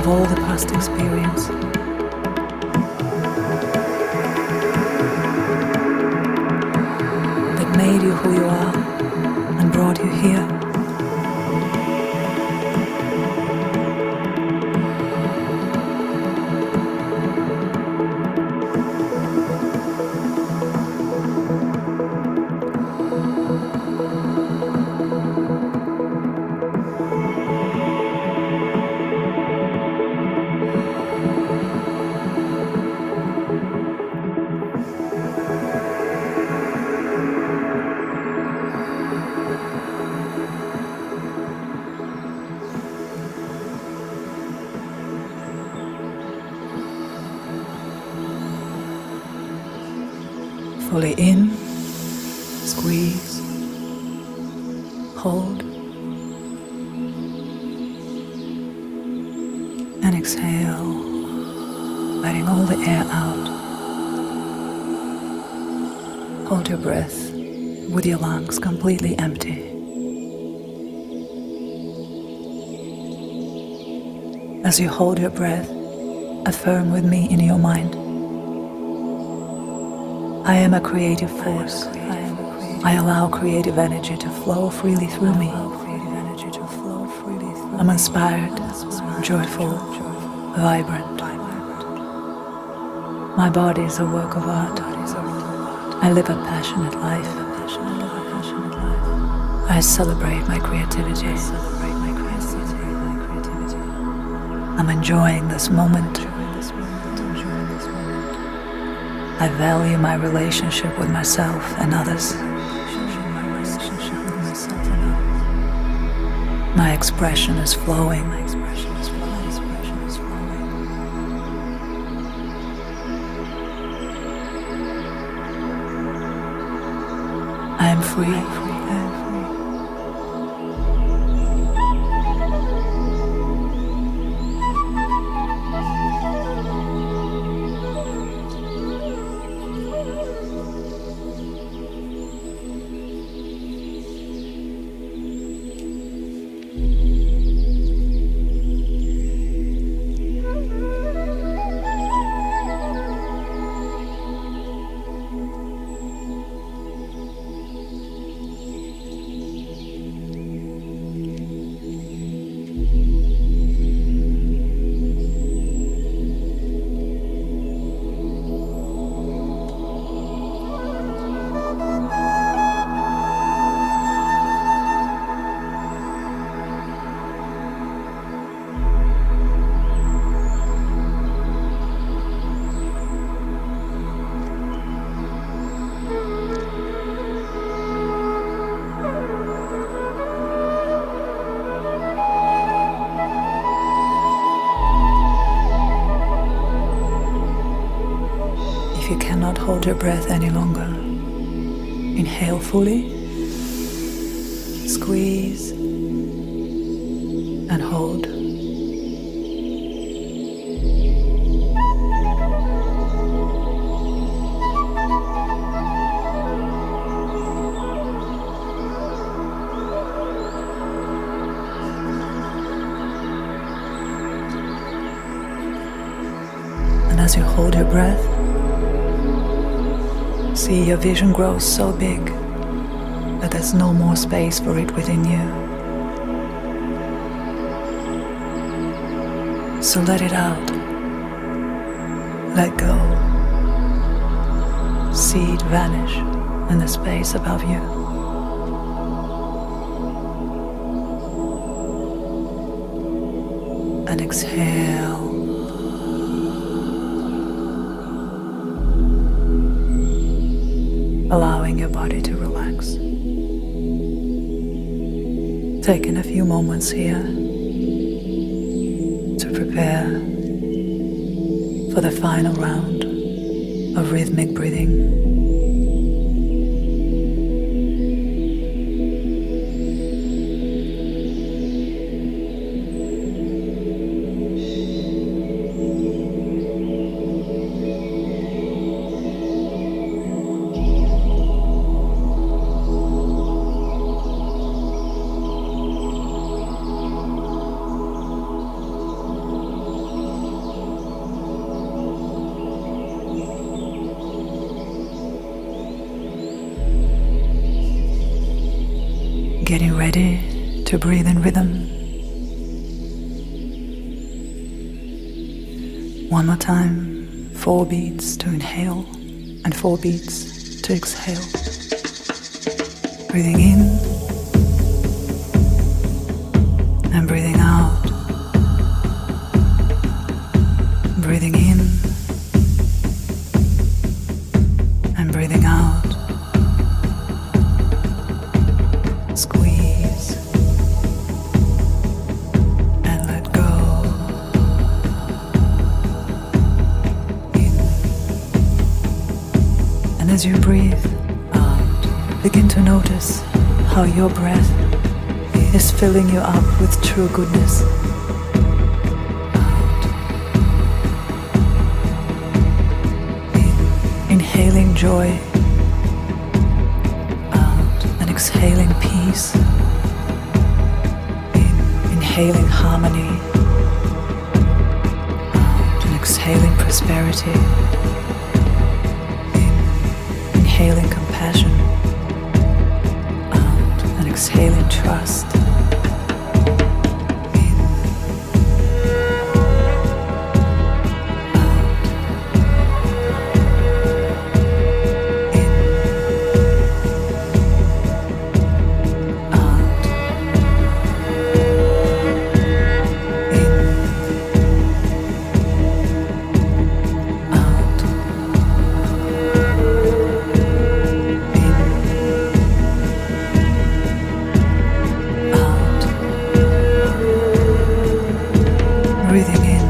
Speaker 4: of all the past experience. That made you who you are and brought you here. Fully in, squeeze, hold, and exhale, letting all the air out. Hold your breath with your lungs completely empty. As you hold your breath, affirm with me in your mind: I am a creative force. I allow creative energy to flow freely through me. I'm inspired, joyful, vibrant. My body is a work of art. I live a passionate life. I celebrate my creativity. I'm enjoying this moment. I value my relationship with myself and others. My expression is flowing. I am free. You cannot hold your breath any longer. Inhale fully, squeeze, and hold. And as you hold your breath, see your vision grows so big that there's no more space for it within you. So let it out. Let go. See it vanish in the space above you. And exhale. Allowing your body to relax. Taking a few moments here to prepare for the final round of rhythmic breathing. getting ready to breathe in rhythm. One more time, 4 beats to inhale and 4 beats to exhale. Breathing in and breathing out. Breathing in and breathing out. Squeeze and let go. In. And as you breathe out, begin to notice how your breath is filling you up with true goodness. Inhaling joy, out, and exhaling peace. Inhaling harmony, out, and exhaling prosperity. Inhaling compassion, out, and exhaling trust. Breathing in,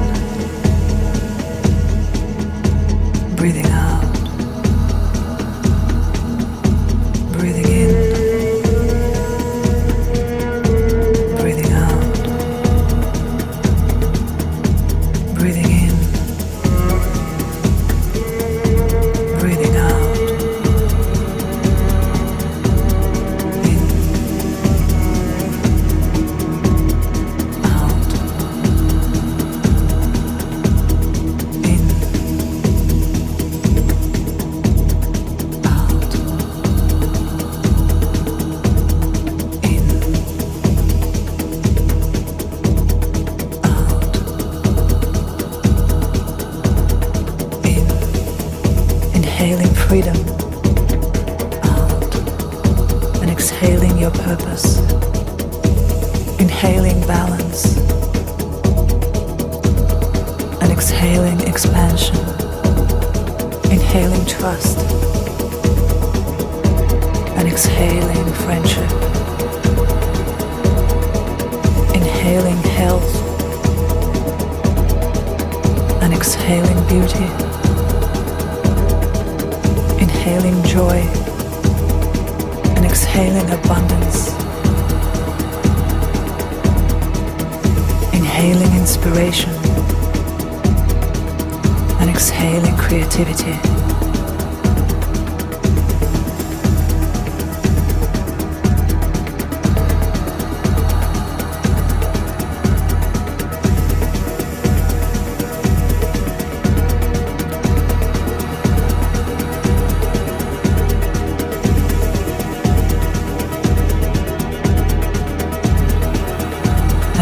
Speaker 4: breathing out, breathing in, breathing out, breathing in, breathing out, in, out. Inhaling freedom, out, and exhaling your purpose. Inhaling balance, and exhaling expansion. Inhaling trust, and exhaling friendship. Inhaling health, and exhaling beauty. Inhaling joy and exhaling abundance. Inhaling inspiration and exhaling creativity.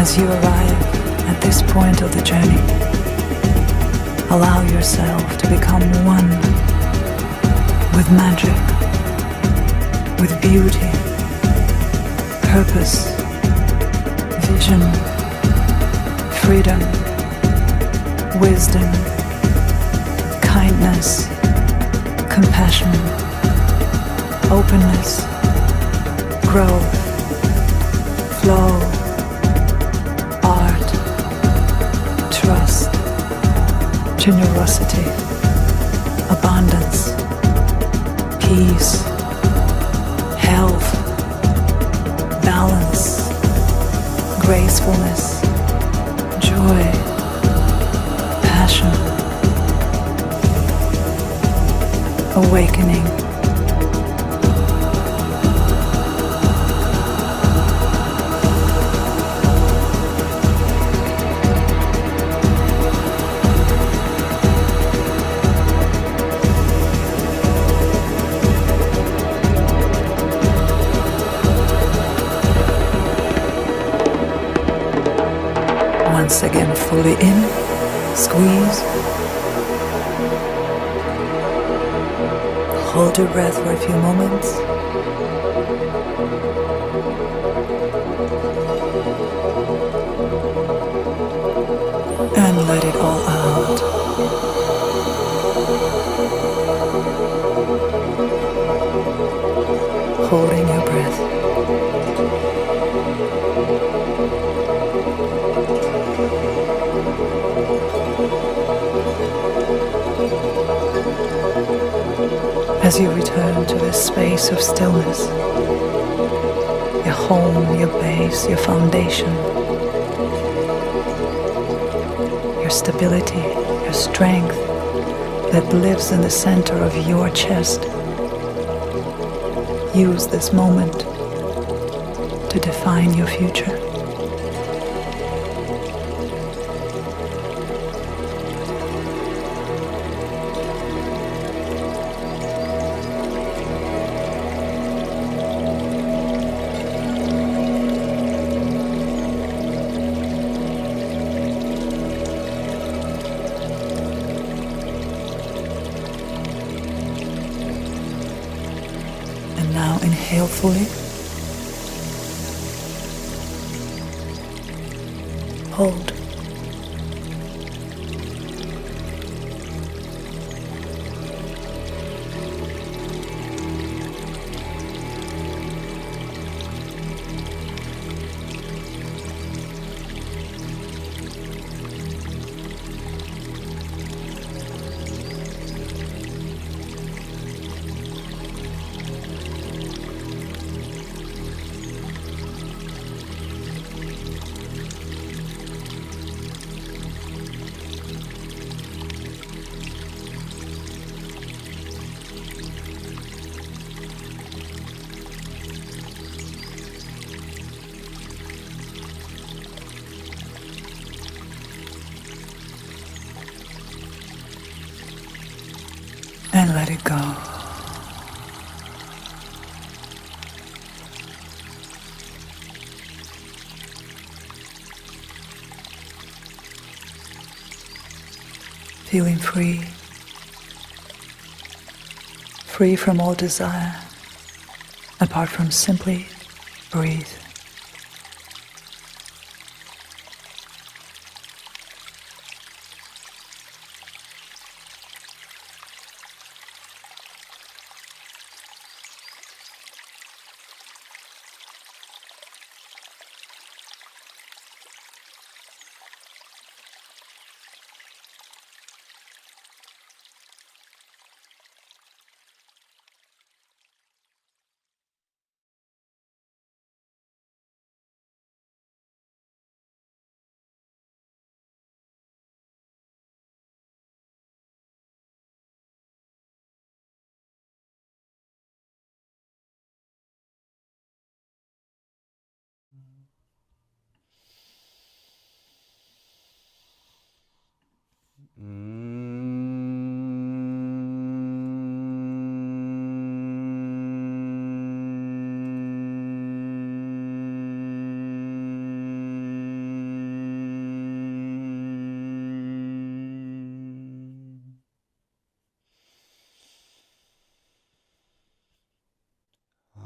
Speaker 4: As you arrive at this point of the journey, allow yourself to become one with magic, with beauty, purpose, vision, freedom, wisdom, kindness, compassion, openness, growth, flow, trust, generosity, abundance, peace, health, balance, gracefulness, joy, passion, awakening. Once again, fully in, squeeze. Hold your breath for a few moments. And let it all out. Holding your breath. As you return to this space of stillness, your home, your base, your foundation, your stability, your strength that lives in the center of your chest. Use this moment to define your future. Now inhale fully. Hold. And let it go. Feeling free. Free from all desire, apart from simply breathe.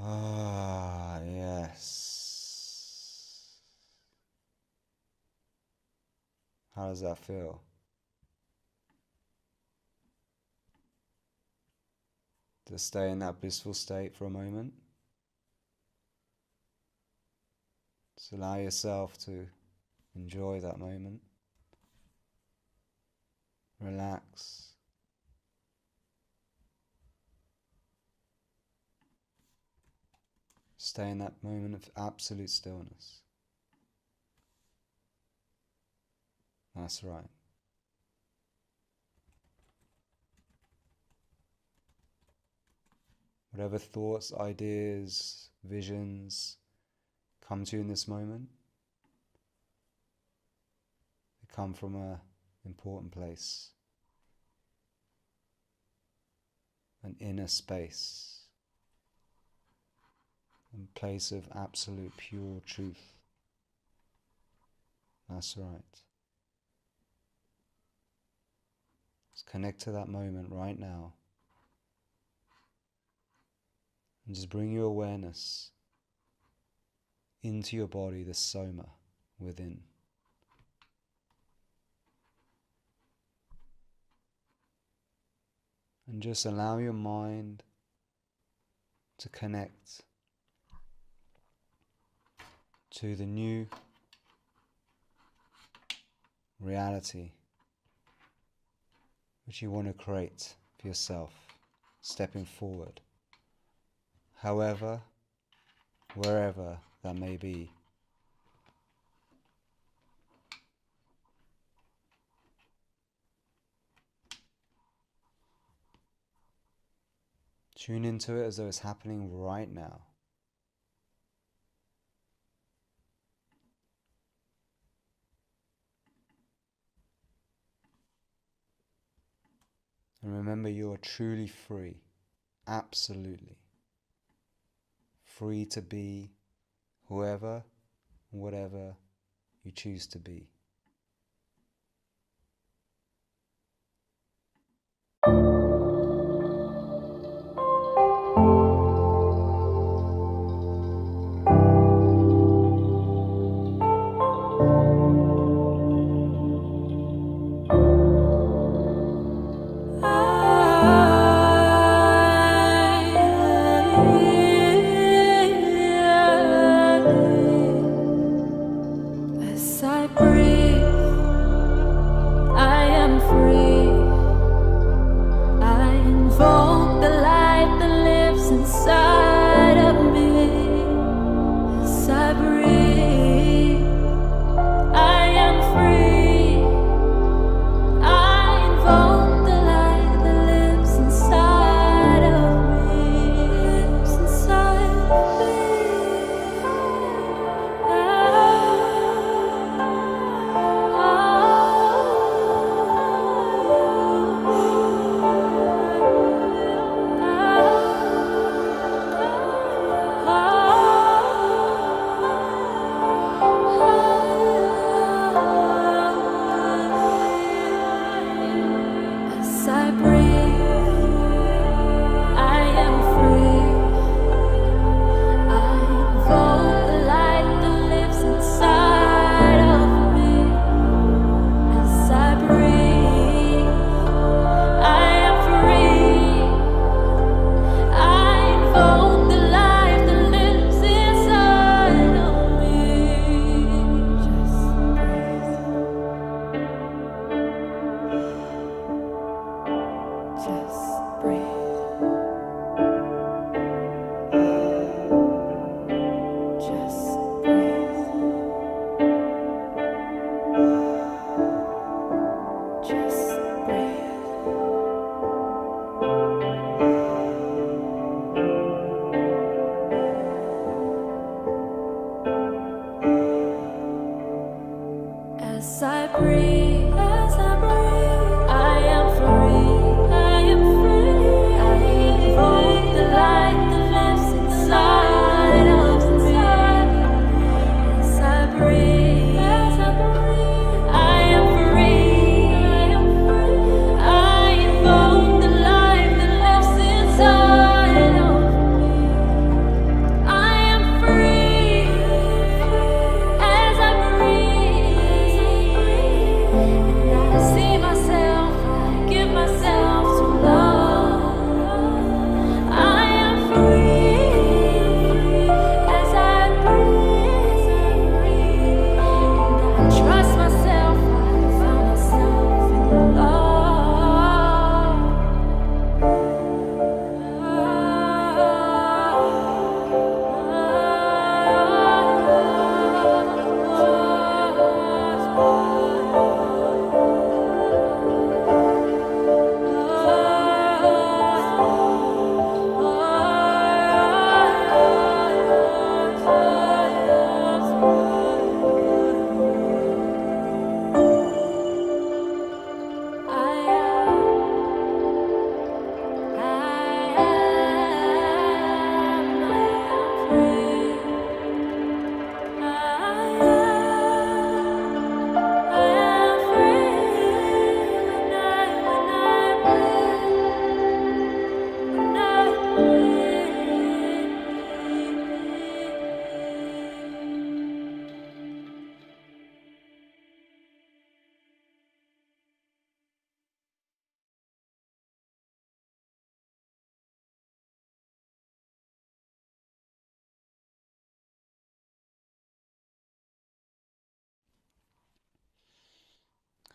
Speaker 1: Ah, yes. How does that feel? To stay in that blissful state for a moment. Just allow yourself to enjoy that moment. Relax. Stay in that moment of absolute stillness. That's right. Whatever thoughts, ideas, visions come to you in this moment, they come from an important place, an inner space, a place of absolute pure truth. That's right. connect to that moment right now. And just bring your awareness into your body, the SOMA within. And just allow your mind to connect to the new reality which you want to create for yourself, stepping forward, however, wherever that may be. Tune into it as though it's happening right now. And remember, you are truly free, absolutely free to be whoever, whatever you choose to be.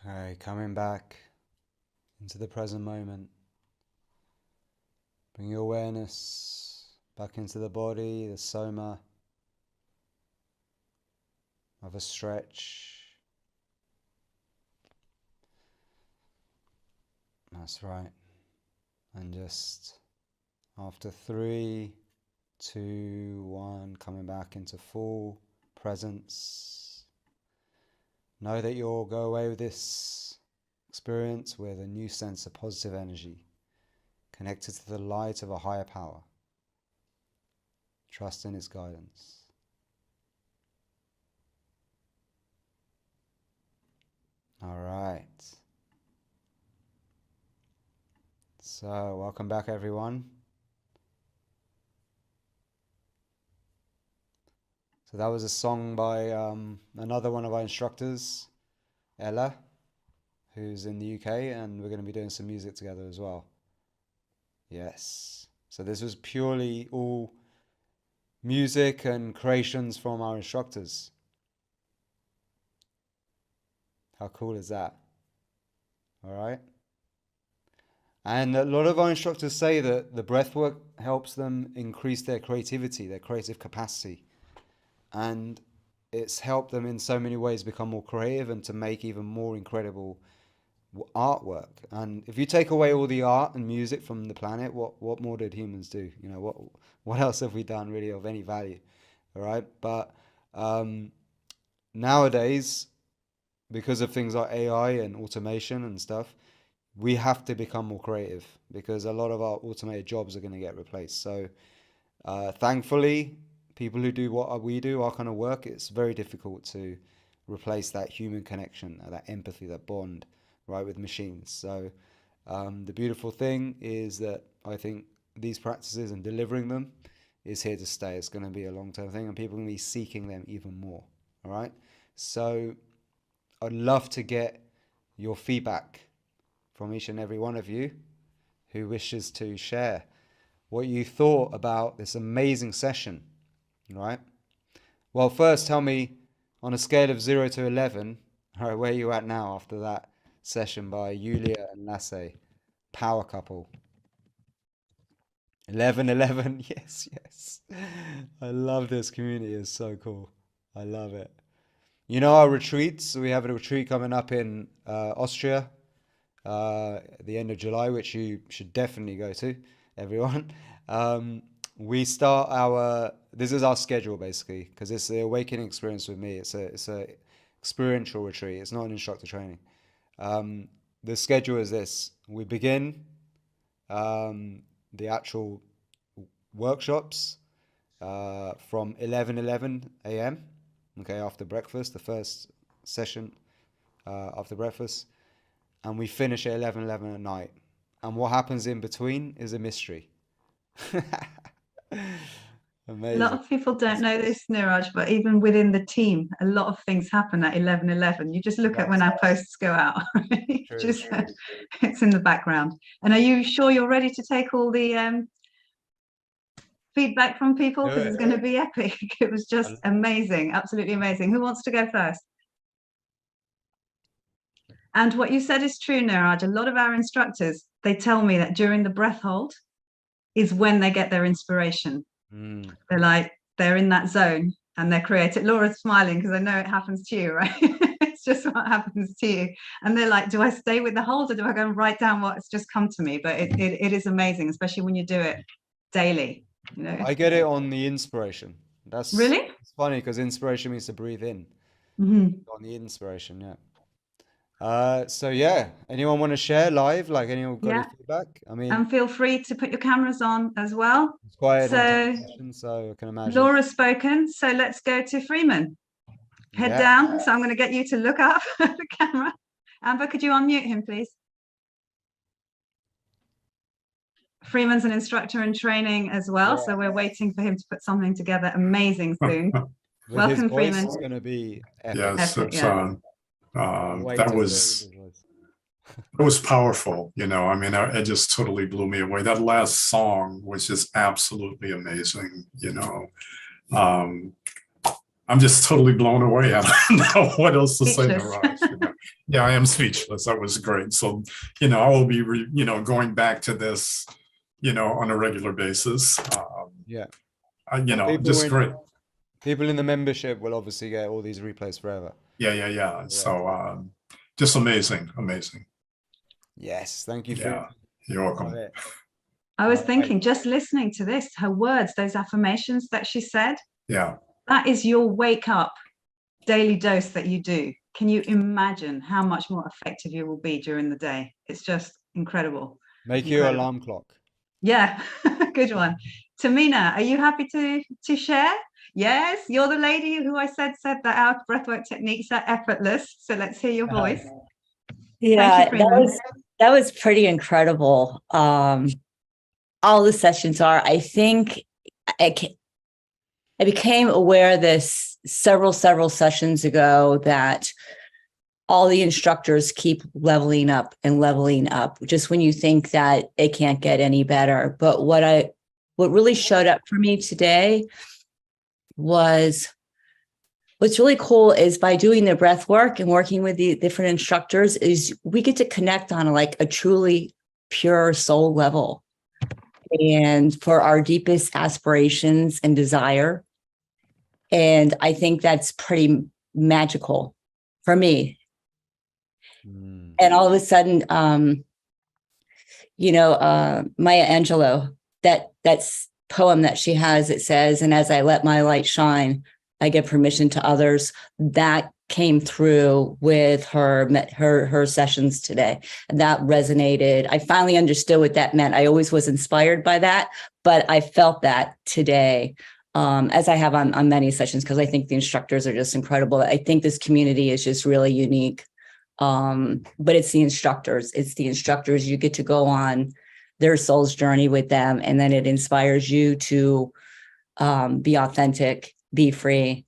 Speaker 1: Okay, coming back into the present moment. Bring your awareness back into the body, the SOMA. Have a stretch. That's right. And just after 3, 2, 1, coming back into full presence. Know that you'll go away with this experience with a new sense of positive energy, connected to the light of a higher power. Trust in its guidance. All right. So, welcome back, everyone. So that was a song by another one of our instructors, Ella, who's in the UK, and we're going to be doing some music together as well. Yes. So this was purely all music and creations from our instructors. How cool is that? All right. And a lot of our instructors say that the breathwork helps them increase their creativity, their creative capacity. And it's helped them in so many ways become more creative and to make even more incredible artwork. And if you take away all the art and music from the planet, what more did humans do? You know, what else have we done really of any value? All right. But nowadays, because of things like AI and automation and stuff, we have to become more creative because a lot of our automated jobs are going to get replaced. So thankfully, people who do what we do, our kind of work, it's very difficult to replace that human connection, that empathy, that bond, right, with machines. So the beautiful thing is that I think these practices and delivering them is here to stay. It's going to be a long-term thing, and people are going to be seeking them even more. All right. So I'd love to get your feedback from each and every one of you who wishes to share what you thought about this amazing session, right? Well, first tell me on a scale of 0 to 11, all right, where are you at now after that session by Yulia and Lasse, power couple? 11. Yes. I love this community. It's so cool. I love it. You know, our retreats, we have a retreat coming up in Austria at the end of July, which you should definitely go to, everyone. We start this is our schedule basically, because it's the awakening experience with me. It's a experiential retreat. It's not an instructor training. The schedule is this. We begin the actual workshops from 11 a.m. Okay, after breakfast, the first session after breakfast, and we finish at 11 at night. And what happens in between is a mystery. Amazing.
Speaker 2: A lot of people don't know this, Niraj, but even within the team, a lot of things happen at 11. You just look at when our posts go out. It's in the background. And are you sure you're ready to take all the feedback from people? Because it's going to be epic. It was just amazing, absolutely amazing. Who wants to go first? And what you said is true, Niraj. A lot of our instructors, they tell me that during the breath hold is when they get their inspiration. They're in that zone and they're creative. Laura's smiling because I know it happens to you, right? It's just what happens to you. And they're like, do I stay with the hold or do I go and write down what's just come to me? But it is amazing, especially when you do it daily. You know,
Speaker 1: I get it on the inspiration. That's
Speaker 2: really,
Speaker 1: it's funny because inspiration means to breathe in. On the inspiration, yeah. So yeah, anyone want to share live? Like anyone got any feedback? I mean,
Speaker 2: and feel free to put your cameras on as well.
Speaker 1: It's quiet
Speaker 2: so
Speaker 1: I can imagine.
Speaker 2: Laura's spoken, so let's go to Freeman. Head down. So I'm going to get you to look up at the camera. Amber, could you unmute him, please? Freeman's an instructor in training as well, so we're waiting for him to put something together amazing soon. Welcome, Freeman.
Speaker 1: It's going to be epic.
Speaker 5: Yes, it's that was powerful, you know. I mean, it just totally blew me away. That last song was just absolutely amazing, you know. I'm just totally blown away. I don't know what else to say, Niraj. You know? Yeah, I am speechless. That was great. So, I will be, going back to this, on a regular basis.
Speaker 1: Yeah.
Speaker 5: Just great.
Speaker 1: People in the membership will obviously get all these replays forever.
Speaker 5: Yeah. So, just amazing.
Speaker 1: Yes, thank you.
Speaker 5: Yeah, you're welcome.
Speaker 2: I was thinking, just listening to this, her words, those affirmations that she said,
Speaker 5: Yeah.
Speaker 2: that is your wake up daily dose that you do. Can you imagine how much more effective you will be during the day? It's just incredible.
Speaker 1: Make your alarm clock.
Speaker 2: Yeah, good one. Tamina, are you happy to share? Yes, you're the lady who I said that our breathwork techniques are effortless. So let's hear your voice.
Speaker 6: Yeah, that was pretty incredible. All the sessions are. I think I became aware of this several sessions ago, that all the instructors keep leveling up and leveling up, just when you think that it can't get any better. But what really showed up for me today was, what's really cool is, by doing the breath work and working with the different instructors, is we get to connect on a truly pure soul level, and for our deepest aspirations and desire. And I think that's pretty magical for me. And all of a sudden, Maya Angelou, that's poem that she has, it says, "And as I let my light shine, I give permission to others." That came through with her sessions today, and that resonated. I finally understood what that meant. I always was inspired by that, but I felt that today, as I have on many sessions, because I think the instructors are just incredible. I think this community is just really unique. But it's the instructors. You get to go on their soul's journey with them, and then it inspires you to be authentic, be free.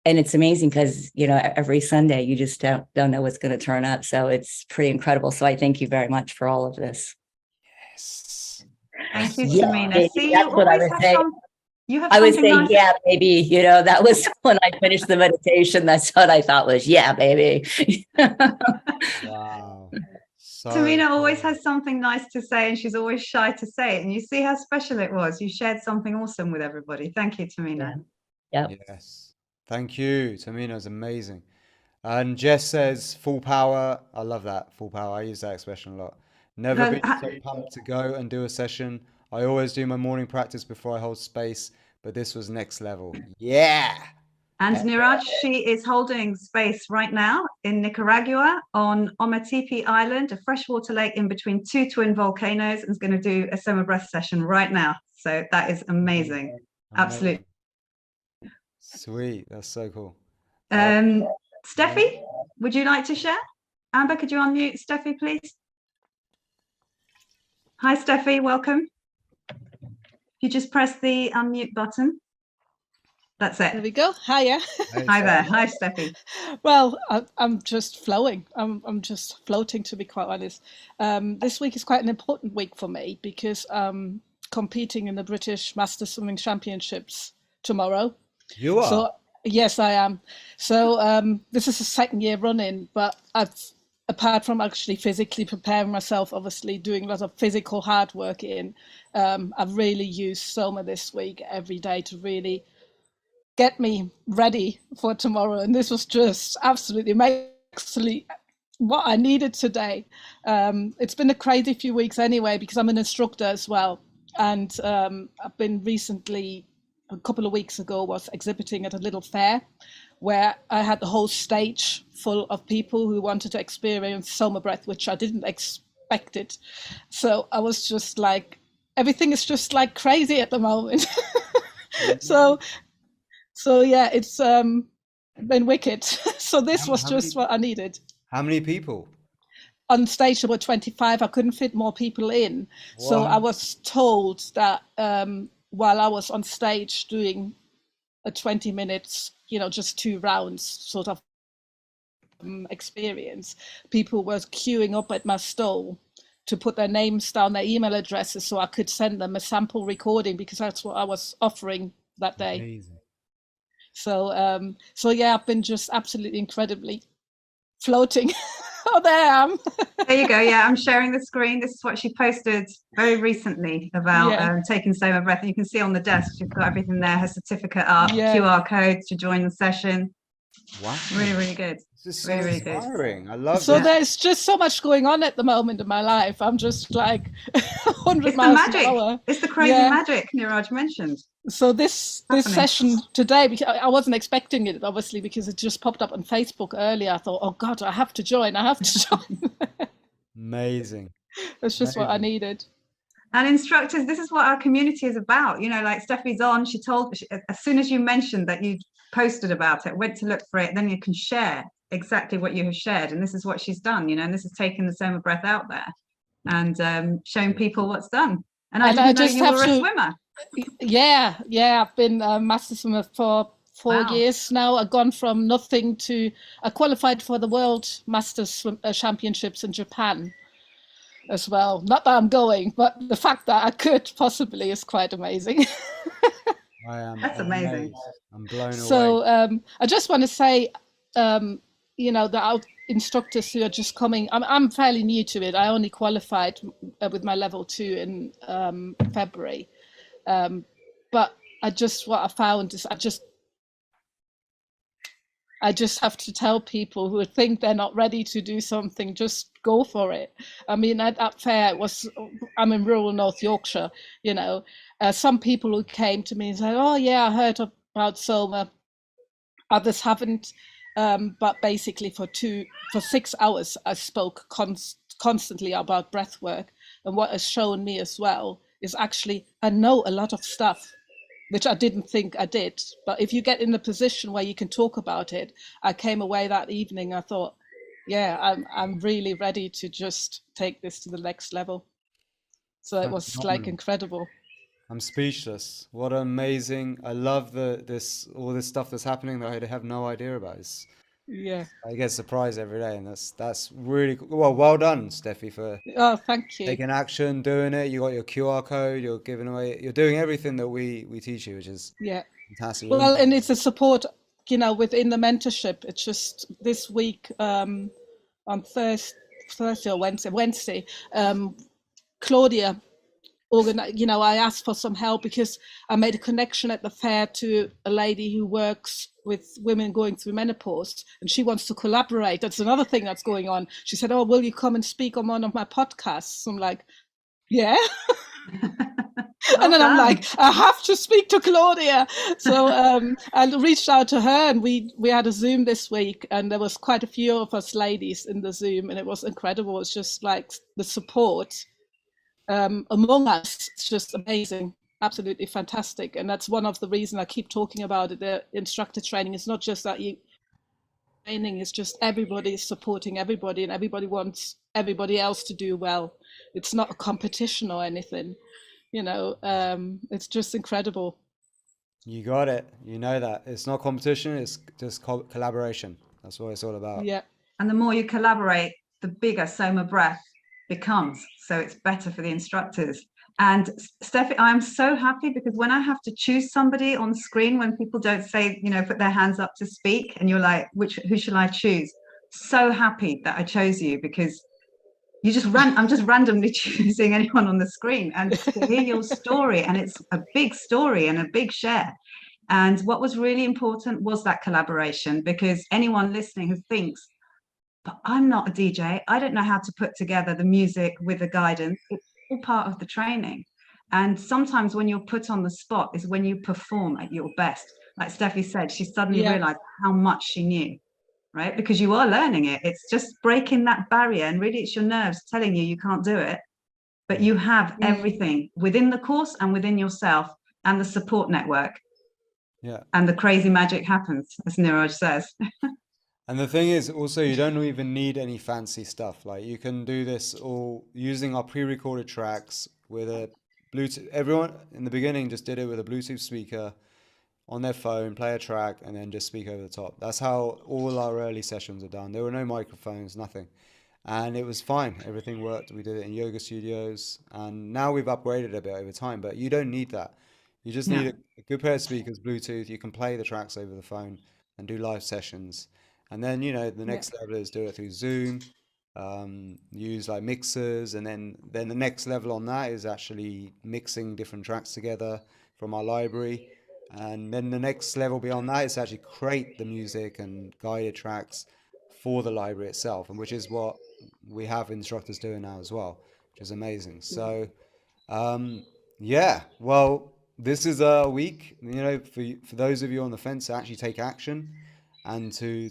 Speaker 6: And it's amazing because, every Sunday you just don't know what's going to turn up. So it's pretty incredible. So I thank you very much for all of this.
Speaker 1: Yes.
Speaker 2: Thank you,
Speaker 6: Yeah,
Speaker 2: Tamina.
Speaker 6: baby,
Speaker 2: See,
Speaker 6: that's
Speaker 2: you
Speaker 6: what I
Speaker 2: always
Speaker 6: would
Speaker 2: have
Speaker 6: say.
Speaker 2: you have
Speaker 6: I was
Speaker 2: something
Speaker 6: saying,
Speaker 2: nice.
Speaker 6: yeah, baby. That was when I finished the meditation. That's what I thought was, yeah, baby.
Speaker 1: Wow. So
Speaker 2: Tamina always
Speaker 1: cool.
Speaker 2: has something nice to say, and she's always shy to say it. And you see how special it was. You shared something awesome with everybody. Thank you, Tamina.
Speaker 6: Yep.
Speaker 1: Yes. Thank you. Tamina's amazing. And Jess says, full power. I love that. Full power. I use that expression a lot. Never been so pumped to go and do a session. I always do my morning practice before I hold space, but this was next level. Yeah.
Speaker 2: And Niraj, she is holding space right now in Nicaragua on Ometepe Island, a freshwater lake in between two twin volcanoes, and is going to do a SOMA breath session right now. So that is amazing. Absolutely.
Speaker 1: Sweet. That's so cool.
Speaker 2: Steffi, would you like to share? Amber, could you unmute Steffi, please? Hi, Steffi, welcome. You just press the unmute button. That's it.
Speaker 7: There we go. Hiya.
Speaker 2: Hi there. Hi, Steffi.
Speaker 7: Well, I'm just flowing. I'm just floating, to be quite honest. This week is quite an important week for me because I'm competing in the British Master Swimming Championships tomorrow.
Speaker 1: You are?
Speaker 7: So, yes, I am. So this is the second year running, but apart from actually physically preparing myself, obviously doing a lot of physical hard work I've really used SOMA this week every day to really get me ready for tomorrow. And this was just absolutely what I needed today. It's been a crazy few weeks anyway, because I'm an instructor as well. And I've been recently, a couple of weeks ago, was exhibiting at a little fair where I had the whole stage full of people who wanted to experience SOMA breath, which I didn't expect it. So I was just like, everything is just like crazy at the moment. So yeah, it's been wicked. So this was just what I needed.
Speaker 1: How many people?
Speaker 7: On stage there were 25. I couldn't fit more people in. Wow. So I was told that while I was on stage doing a 20 minutes, just 2 rounds sort of experience, people were queuing up at my stall to put their names down, their email addresses, so I could send them a sample recording, because that's what I was offering that day.
Speaker 1: Amazing.
Speaker 7: So yeah, I've been just absolutely incredibly floating. Oh, there I am.
Speaker 2: There you go. Yeah, I'm sharing the screen. This is what she posted very recently about
Speaker 7: Yeah.
Speaker 2: taking SOMA breath. And you can see on the desk, she's got everything there, her certificate up,
Speaker 7: Yeah.
Speaker 2: QR codes to join the session.
Speaker 1: Wow.
Speaker 2: Really, really good.
Speaker 1: This is so
Speaker 2: Really, really good.
Speaker 1: inspiring. I love
Speaker 7: So
Speaker 1: this.
Speaker 7: there's just so much going on at the moment in my life. I'm just like 100
Speaker 2: It's the
Speaker 7: miles an
Speaker 2: magic.
Speaker 7: hour.
Speaker 2: It's the crazy
Speaker 7: Yeah.
Speaker 2: magic Niraj mentioned.
Speaker 7: So this
Speaker 2: Happening.
Speaker 7: session today, because I wasn't expecting it, obviously, because it just popped up on Facebook earlier. I thought, oh God, I have to join. I have to join.
Speaker 1: Amazing.
Speaker 7: That's just what I
Speaker 1: Amazing.
Speaker 7: needed.
Speaker 2: And instructors, this is what our community is about. You know, like Steffi's on, she told, as soon as you mentioned that you posted about it, went to look for it, then you can share exactly what you have shared. And this is what she's done, you know, and this is taking the SOMA breath out there and showing people what's done. And I didn't know you were a swimmer.
Speaker 7: Yeah, I've been a master swimmer for 4 years now. I've gone from nothing to, I qualified for the World Masters Championships in Japan as well. Not that I'm going, but the fact that I could possibly is quite amazing.
Speaker 2: That's amazing.
Speaker 1: I'm blown away.
Speaker 7: So I just want to say, you know, the instructors who are just coming, I'm fairly new to it. I only qualified with my level 2 in February. But what I found is I just have to tell people who think they're not ready to do something, just go for it. I mean, at that fair, I'm in rural North Yorkshire, you know, some people who came to me and said, oh yeah, I heard about SOMA. Others haven't. But basically for 6 hours, I spoke constantly about breath work. And what has shown me as well is actually, I know a lot of stuff, which I didn't think I did. But if you get in the position where you can talk about it, I came away that evening, I thought, yeah, I'm really ready to just take this to the next level. So it was like incredible.
Speaker 1: I'm speechless. What amazing. I love all this stuff that's happening that I have no idea about.
Speaker 7: Yeah.
Speaker 1: I get surprised every day, and that's really cool. Well done, Steffi, for
Speaker 7: thank you.
Speaker 1: taking action, doing it. You got your QR code, you're giving away, you're doing everything that we teach you, which is fantastic.
Speaker 7: Well, and it's a support, you know, within the mentorship. It's just this week on Thursday or Wednesday, Claudia you know, I asked for some help because I made a connection at the fair to a lady who works with women going through menopause, and she wants to collaborate. That's another thing that's going on. She said, oh, will you come and speak on one of my podcasts? I'm like, yeah. And then I'm like, I have to speak to Claudia. So I reached out to her, and we had a Zoom this week, and there was quite a few of us ladies in the Zoom, and it was incredible. It's just like the support among us. It's just amazing, absolutely fantastic. And that's one of the reasons I keep talking about it. The instructor training is not just that training, is just everybody is supporting everybody, and everybody wants everybody else to do well. It's not a competition or anything, you know. It's just incredible.
Speaker 1: You got it. You know that it's not competition, it's just collaboration. That's what it's all about.
Speaker 7: Yeah.
Speaker 2: And the more you collaborate, the bigger SOMA breath becomes. So it's better for the instructors. And Steffi, I'm so happy because when I have to choose somebody on screen, when people don't say, you know, put their hands up to speak, and you're like, who shall I choose? So happy that I chose you, because I'm just randomly choosing anyone on the screen, and to hear your story, and it's a big story and a big share. And what was really important was that collaboration, because anyone listening who thinks, but I'm not a DJ, I don't know how to put together the music with the guidance, it's all part of the training. And sometimes when you're put on the spot is when you perform at your best. Like Steffi said, she suddenly realized how much she knew, right? Because you are learning it. It's just breaking that barrier, and really it's your nerves telling you can't do it, but you have everything within the course and within yourself and the support network. Yeah. And the crazy magic happens, as Niraj says.
Speaker 1: And the thing is, also, you don't even need any fancy stuff. Like, you can do this all using our pre-recorded tracks with a Bluetooth. Everyone in the beginning just did it with a Bluetooth speaker on their phone, play a track, and then just speak over the top. That's how all our early sessions are done. There were no microphones, nothing. And it was fine. Everything worked. We did it in yoga studios. And now we've upgraded a bit over time, but you don't need that. You just need a good pair of speakers, Bluetooth. You can play the tracks over the phone and do live sessions. And then, you know, the next level is do it through Zoom, use like mixers, and then the next level on that is actually mixing different tracks together from our library. And then the next level beyond that is to actually create the music and guided tracks for the library itself, and which is what we have instructors doing now as well, which is amazing. So yeah, well, this is a week, you know, for those of you on the fence to actually take action and to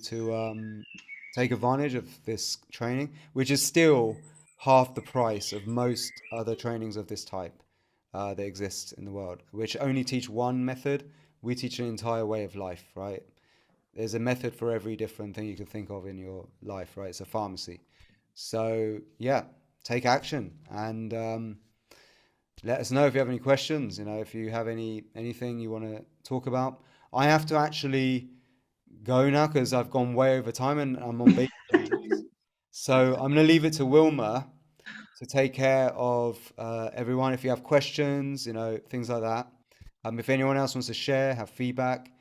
Speaker 1: take advantage of this training, which is still half the price of most other trainings of this type that exist in the world, which only teach one method. We teach an entire way of life, right? There's a method for every different thing you can think of in your life, right? It's a pharmacy. So yeah, take action, and let us know if you have any questions. You know, if you have anything you want to talk about. I have to actually go now because I've gone way over time and I'm on baby leave. So I'm going to leave it to Wilma to take care of everyone. If you have questions, you know, things like that. If anyone else wants to share, have feedback,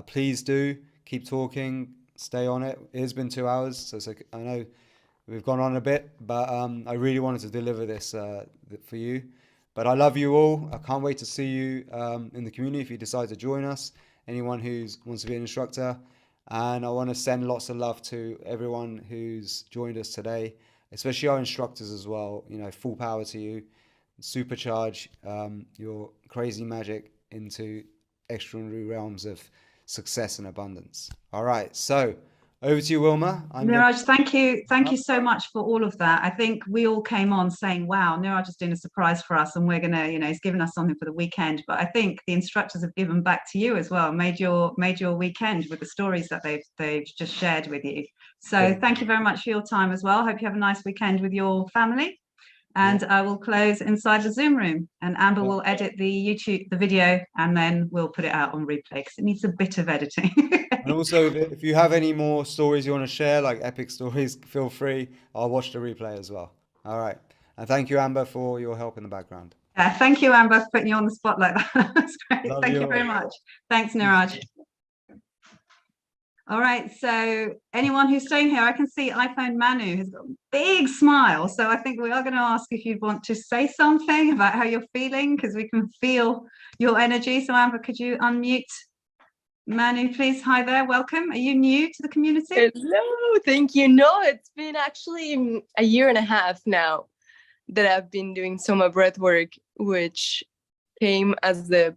Speaker 1: please do. Keep talking, stay on it. It has been 2 hours, so it's like, I know we've gone on a bit, but I really wanted to deliver this for you. But I love you all. I can't wait to see you in the community if you decide to join us. Anyone who wants to be an instructor. And I want to send lots of love to everyone who's joined us today, especially our instructors as well. You know, full power to you. Supercharge your crazy magic into extraordinary realms of success and abundance. All right, so over to you, Wilma.
Speaker 2: Niraj, thank you so much for all of that. I think we all came on saying, wow, Niraj is doing a surprise for us, and we're gonna, you know, he's given us something for the weekend. But I think the instructors have given back to you as well, made your weekend with the stories that they've just shared with you. So thank you very much for your time as well. Hope you have a nice weekend with your family. And I will close inside the Zoom room, and Amber will edit the video, and then we'll put it out on replay because it needs a bit of editing.
Speaker 1: And also, if you have any more stories you want to share, like epic stories, feel free. I'll watch the replay as well. All right. And thank you, Amber, for your help in the background.
Speaker 2: Thank you, Amber, for putting you on the spot like that. That's great.
Speaker 1: Love
Speaker 2: Thank
Speaker 1: you
Speaker 2: you very much. Thanks, Niraj. All right, so anyone who's staying here, I can see iPhone Manu has got a big smile. So I think we are going to ask if you want to say something about how you're feeling, because we can feel your energy. So Amber, could you unmute Manu, please? Hi there, welcome. Are you new to the community?
Speaker 8: Hello, thank you. No, it's been actually a year and a half now that I've been doing SOMA breathwork, which came as the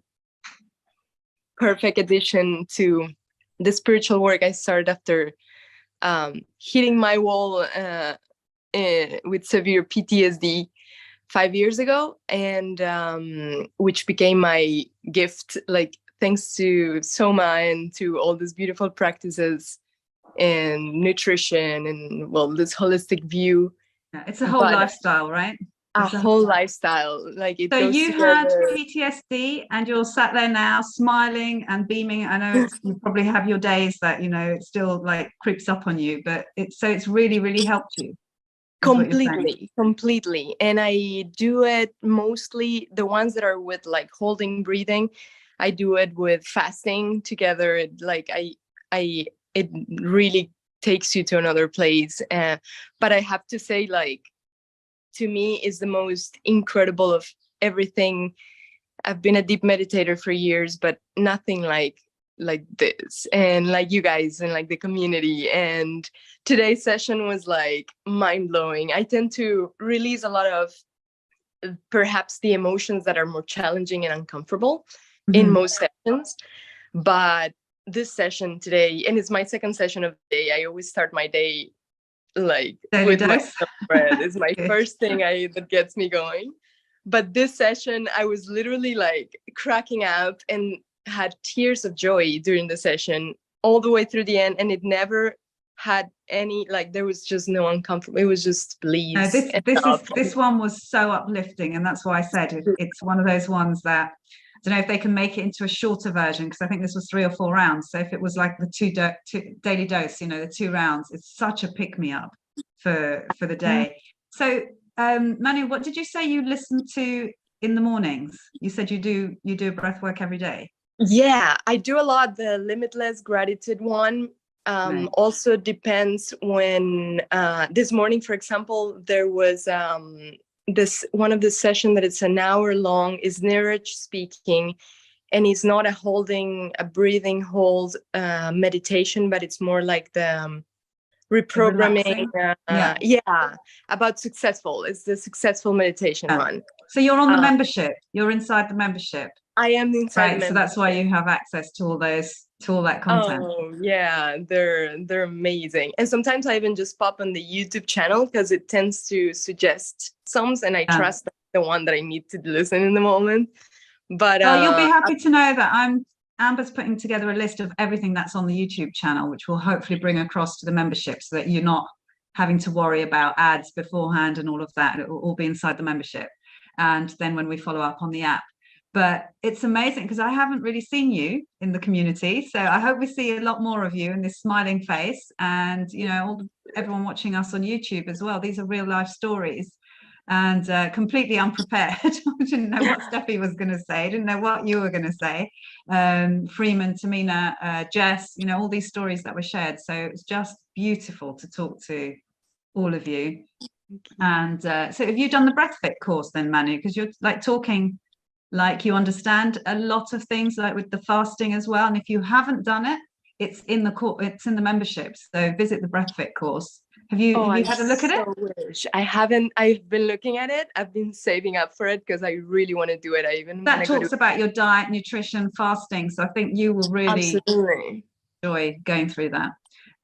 Speaker 8: perfect addition to the spiritual work I started after hitting my wall with severe PTSD 5 years ago, and which became my gift, like thanks to SOMA and to all these beautiful practices and nutrition and, well, this holistic view.
Speaker 2: Yeah, it's a whole lifestyle, right?
Speaker 8: A whole lifestyle, like it.
Speaker 2: So
Speaker 8: goes
Speaker 2: you
Speaker 8: together.
Speaker 2: had PTSD, and you're sat there now, smiling and beaming. I know you probably have your days that, you know, it still like creeps up on you, but it's really, really helped you.
Speaker 8: Completely. And I do it mostly the ones that are with like holding breathing. I do it with fasting together. It really takes you to another place. But I have to say, like, to me is the most incredible of everything. I've been a deep meditator for years, but nothing like this, and like you guys and like the community. And today's session was like mind-blowing. I tend to release a lot of perhaps the emotions that are more challenging and uncomfortable in most sessions, but this session today, and it's my second session of the day. I always start my day like with my bread. It's my first thing that gets me going. But this session, I was literally like cracking up and had tears of joy during the session all the way through the end, and it never had any, like, there was just no uncomfortable. It was just bliss.
Speaker 2: No, this one was so uplifting, and that's why I said it's one of those ones that I don't know if they can make it into a shorter version, because I think this was 3 or 4 rounds. So if it was like the two daily dose, you know, the 2 rounds, it's such a pick me up for the day. So Manu, what did you say you listen to in the mornings? You said you do breath work every day.
Speaker 8: Yeah, I do a lot. The limitless gratitude one,
Speaker 2: Right.
Speaker 8: Also depends when, this morning, for example, there was one of the session that it's an hour long is Niraj speaking, and it's not a breathing hold meditation, but it's more like the reprogramming. About successful. It's the successful meditation one.
Speaker 2: So you're on the membership. You're inside the membership.
Speaker 8: I am inside.
Speaker 2: Right. So that's why you have access to all that content.
Speaker 8: Oh yeah, they're amazing. And sometimes I even just pop on the YouTube channel because it tends to suggest songs, and I trust that's the one that I need to listen in the moment. But
Speaker 2: you'll be happy to know that Amber's putting together a list of everything that's on the YouTube channel, which will hopefully bring across to the membership, so that you're not having to worry about ads beforehand and all of that. It will all be inside the membership. And then when we follow up on the app. But it's amazing because I haven't really seen you in the community. So I hope we see a lot more of you in this smiling face, and, you know, everyone watching us on YouTube as well. These are real life stories, and completely unprepared. I didn't know what Steffi was going to say. I didn't know what you were going to say. Freeman, Tamina, Jess, you know, all these stories that were shared. So it's just beautiful to talk to all of you. And so have you done the Breathwork course then, Manu? Because you're like talking like you understand a lot of things, like with the fasting as well. And if you haven't done it, it's in the membership. So visit the Breathwork course. Have you had a look at it?
Speaker 8: I haven't. I've been looking at it. I've been saving up for it because I really want to do it.
Speaker 2: That talks about your diet, nutrition, fasting. So I think you will really enjoy going through that.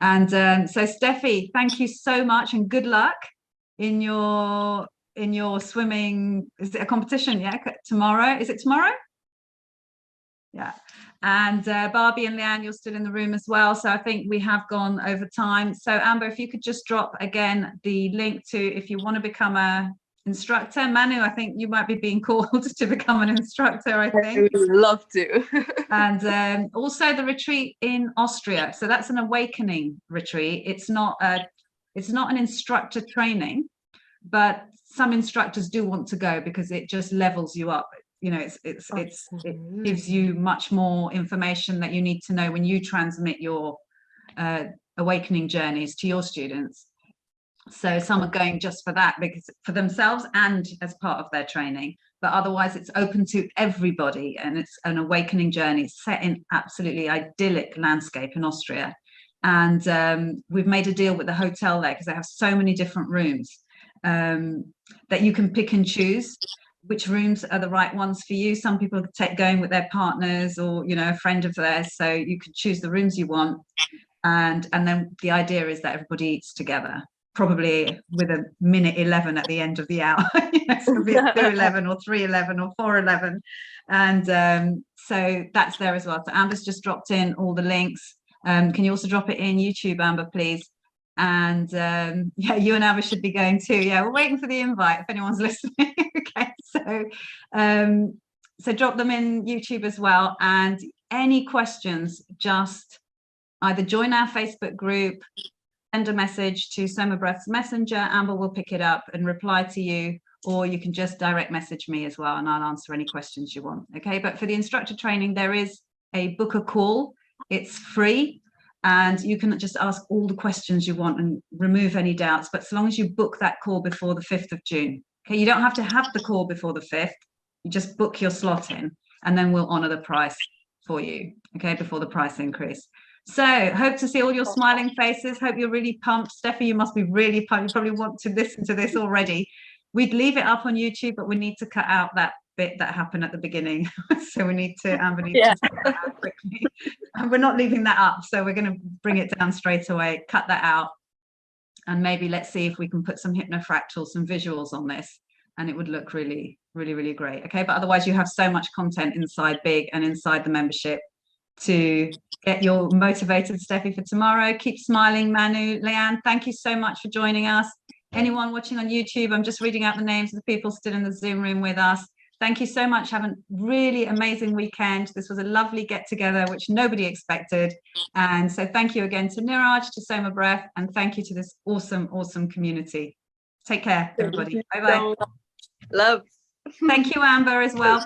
Speaker 2: And so Steffi, thank you so much, and good luck in your swimming. Is it a competition? Yeah, tomorrow. Is it tomorrow? Yeah. And Barbie and Leanne, you're still in the room as well. So I think we have gone over time. So Amber, if you could just drop again the link to, if you want to become a instructor. Manu, I think you might be being called to become an instructor, I think.
Speaker 8: I would love to.
Speaker 2: And also the retreat in Austria. So that's an awakening retreat. It's not an instructor training, but some instructors do want to go because it just levels you up. You know, it gives you much more information that you need to know when you transmit your awakening journeys to your students. So some are going just for that, because for themselves and as part of their training, but otherwise it's open to everybody, and it's an awakening journey set in absolutely idyllic landscape in Austria. And we've made a deal with the hotel there because they have so many different rooms that you can pick and choose which rooms are the right ones for you. Some people going with their partners or, you know, a friend of theirs, so you can choose the rooms you want. And then the idea is that everybody eats together, probably with a minute 11 at the end of the hour. You know, so it'll be 2:11 or 3:11 or 4:11. And so that's there as well. So Amber's just dropped in all the links. Can you also drop it in YouTube, Amber, please? And yeah, you and Amber should be going too. Yeah, we're waiting for the invite if anyone's listening. Okay, so drop them in YouTube as well. And any questions, just either join our Facebook group, send a message to Soma Breath's Messenger. Amber will pick it up and reply to you, or you can just direct message me as well, and I'll answer any questions you want. Okay, but for the instructor training, there is a book a call. It's free, and you can just ask all the questions you want and remove any doubts, but so long as you book that call before the 5th of June. Okay, you don't have to have the call before the 5th. You just book your slot in, and then we'll honor the price for you, okay, before the price increase. So hope to see all your smiling faces. Hope you're really pumped. Steffi, you must be really pumped. You probably want to listen to this already. We'd leave it up on YouTube, but we need to cut out that bit that happened at the beginning. So we need to, Amber needs to cut that out quickly. And we're not leaving that up, so we're going to bring it down straight away, cut that out, and maybe let's see if we can put some hypnofractals, some visuals on this, and it would look really, really, really great. Okay, but otherwise you have so much content inside Big and inside the membership to get your motivated Steffi for tomorrow. Keep smiling, Manu. Leanne, thank you so much for joining us. Anyone watching on YouTube, I'm just reading out the names of the people still in the Zoom room with us. Thank you so much. Have a really amazing weekend. This was a lovely get together, which nobody expected. And so thank you again to Niraj, to Soma Breath, and thank you to this awesome, awesome community. Take care, everybody. Bye-bye.
Speaker 8: Love.
Speaker 2: Thank you, Amber, as well, for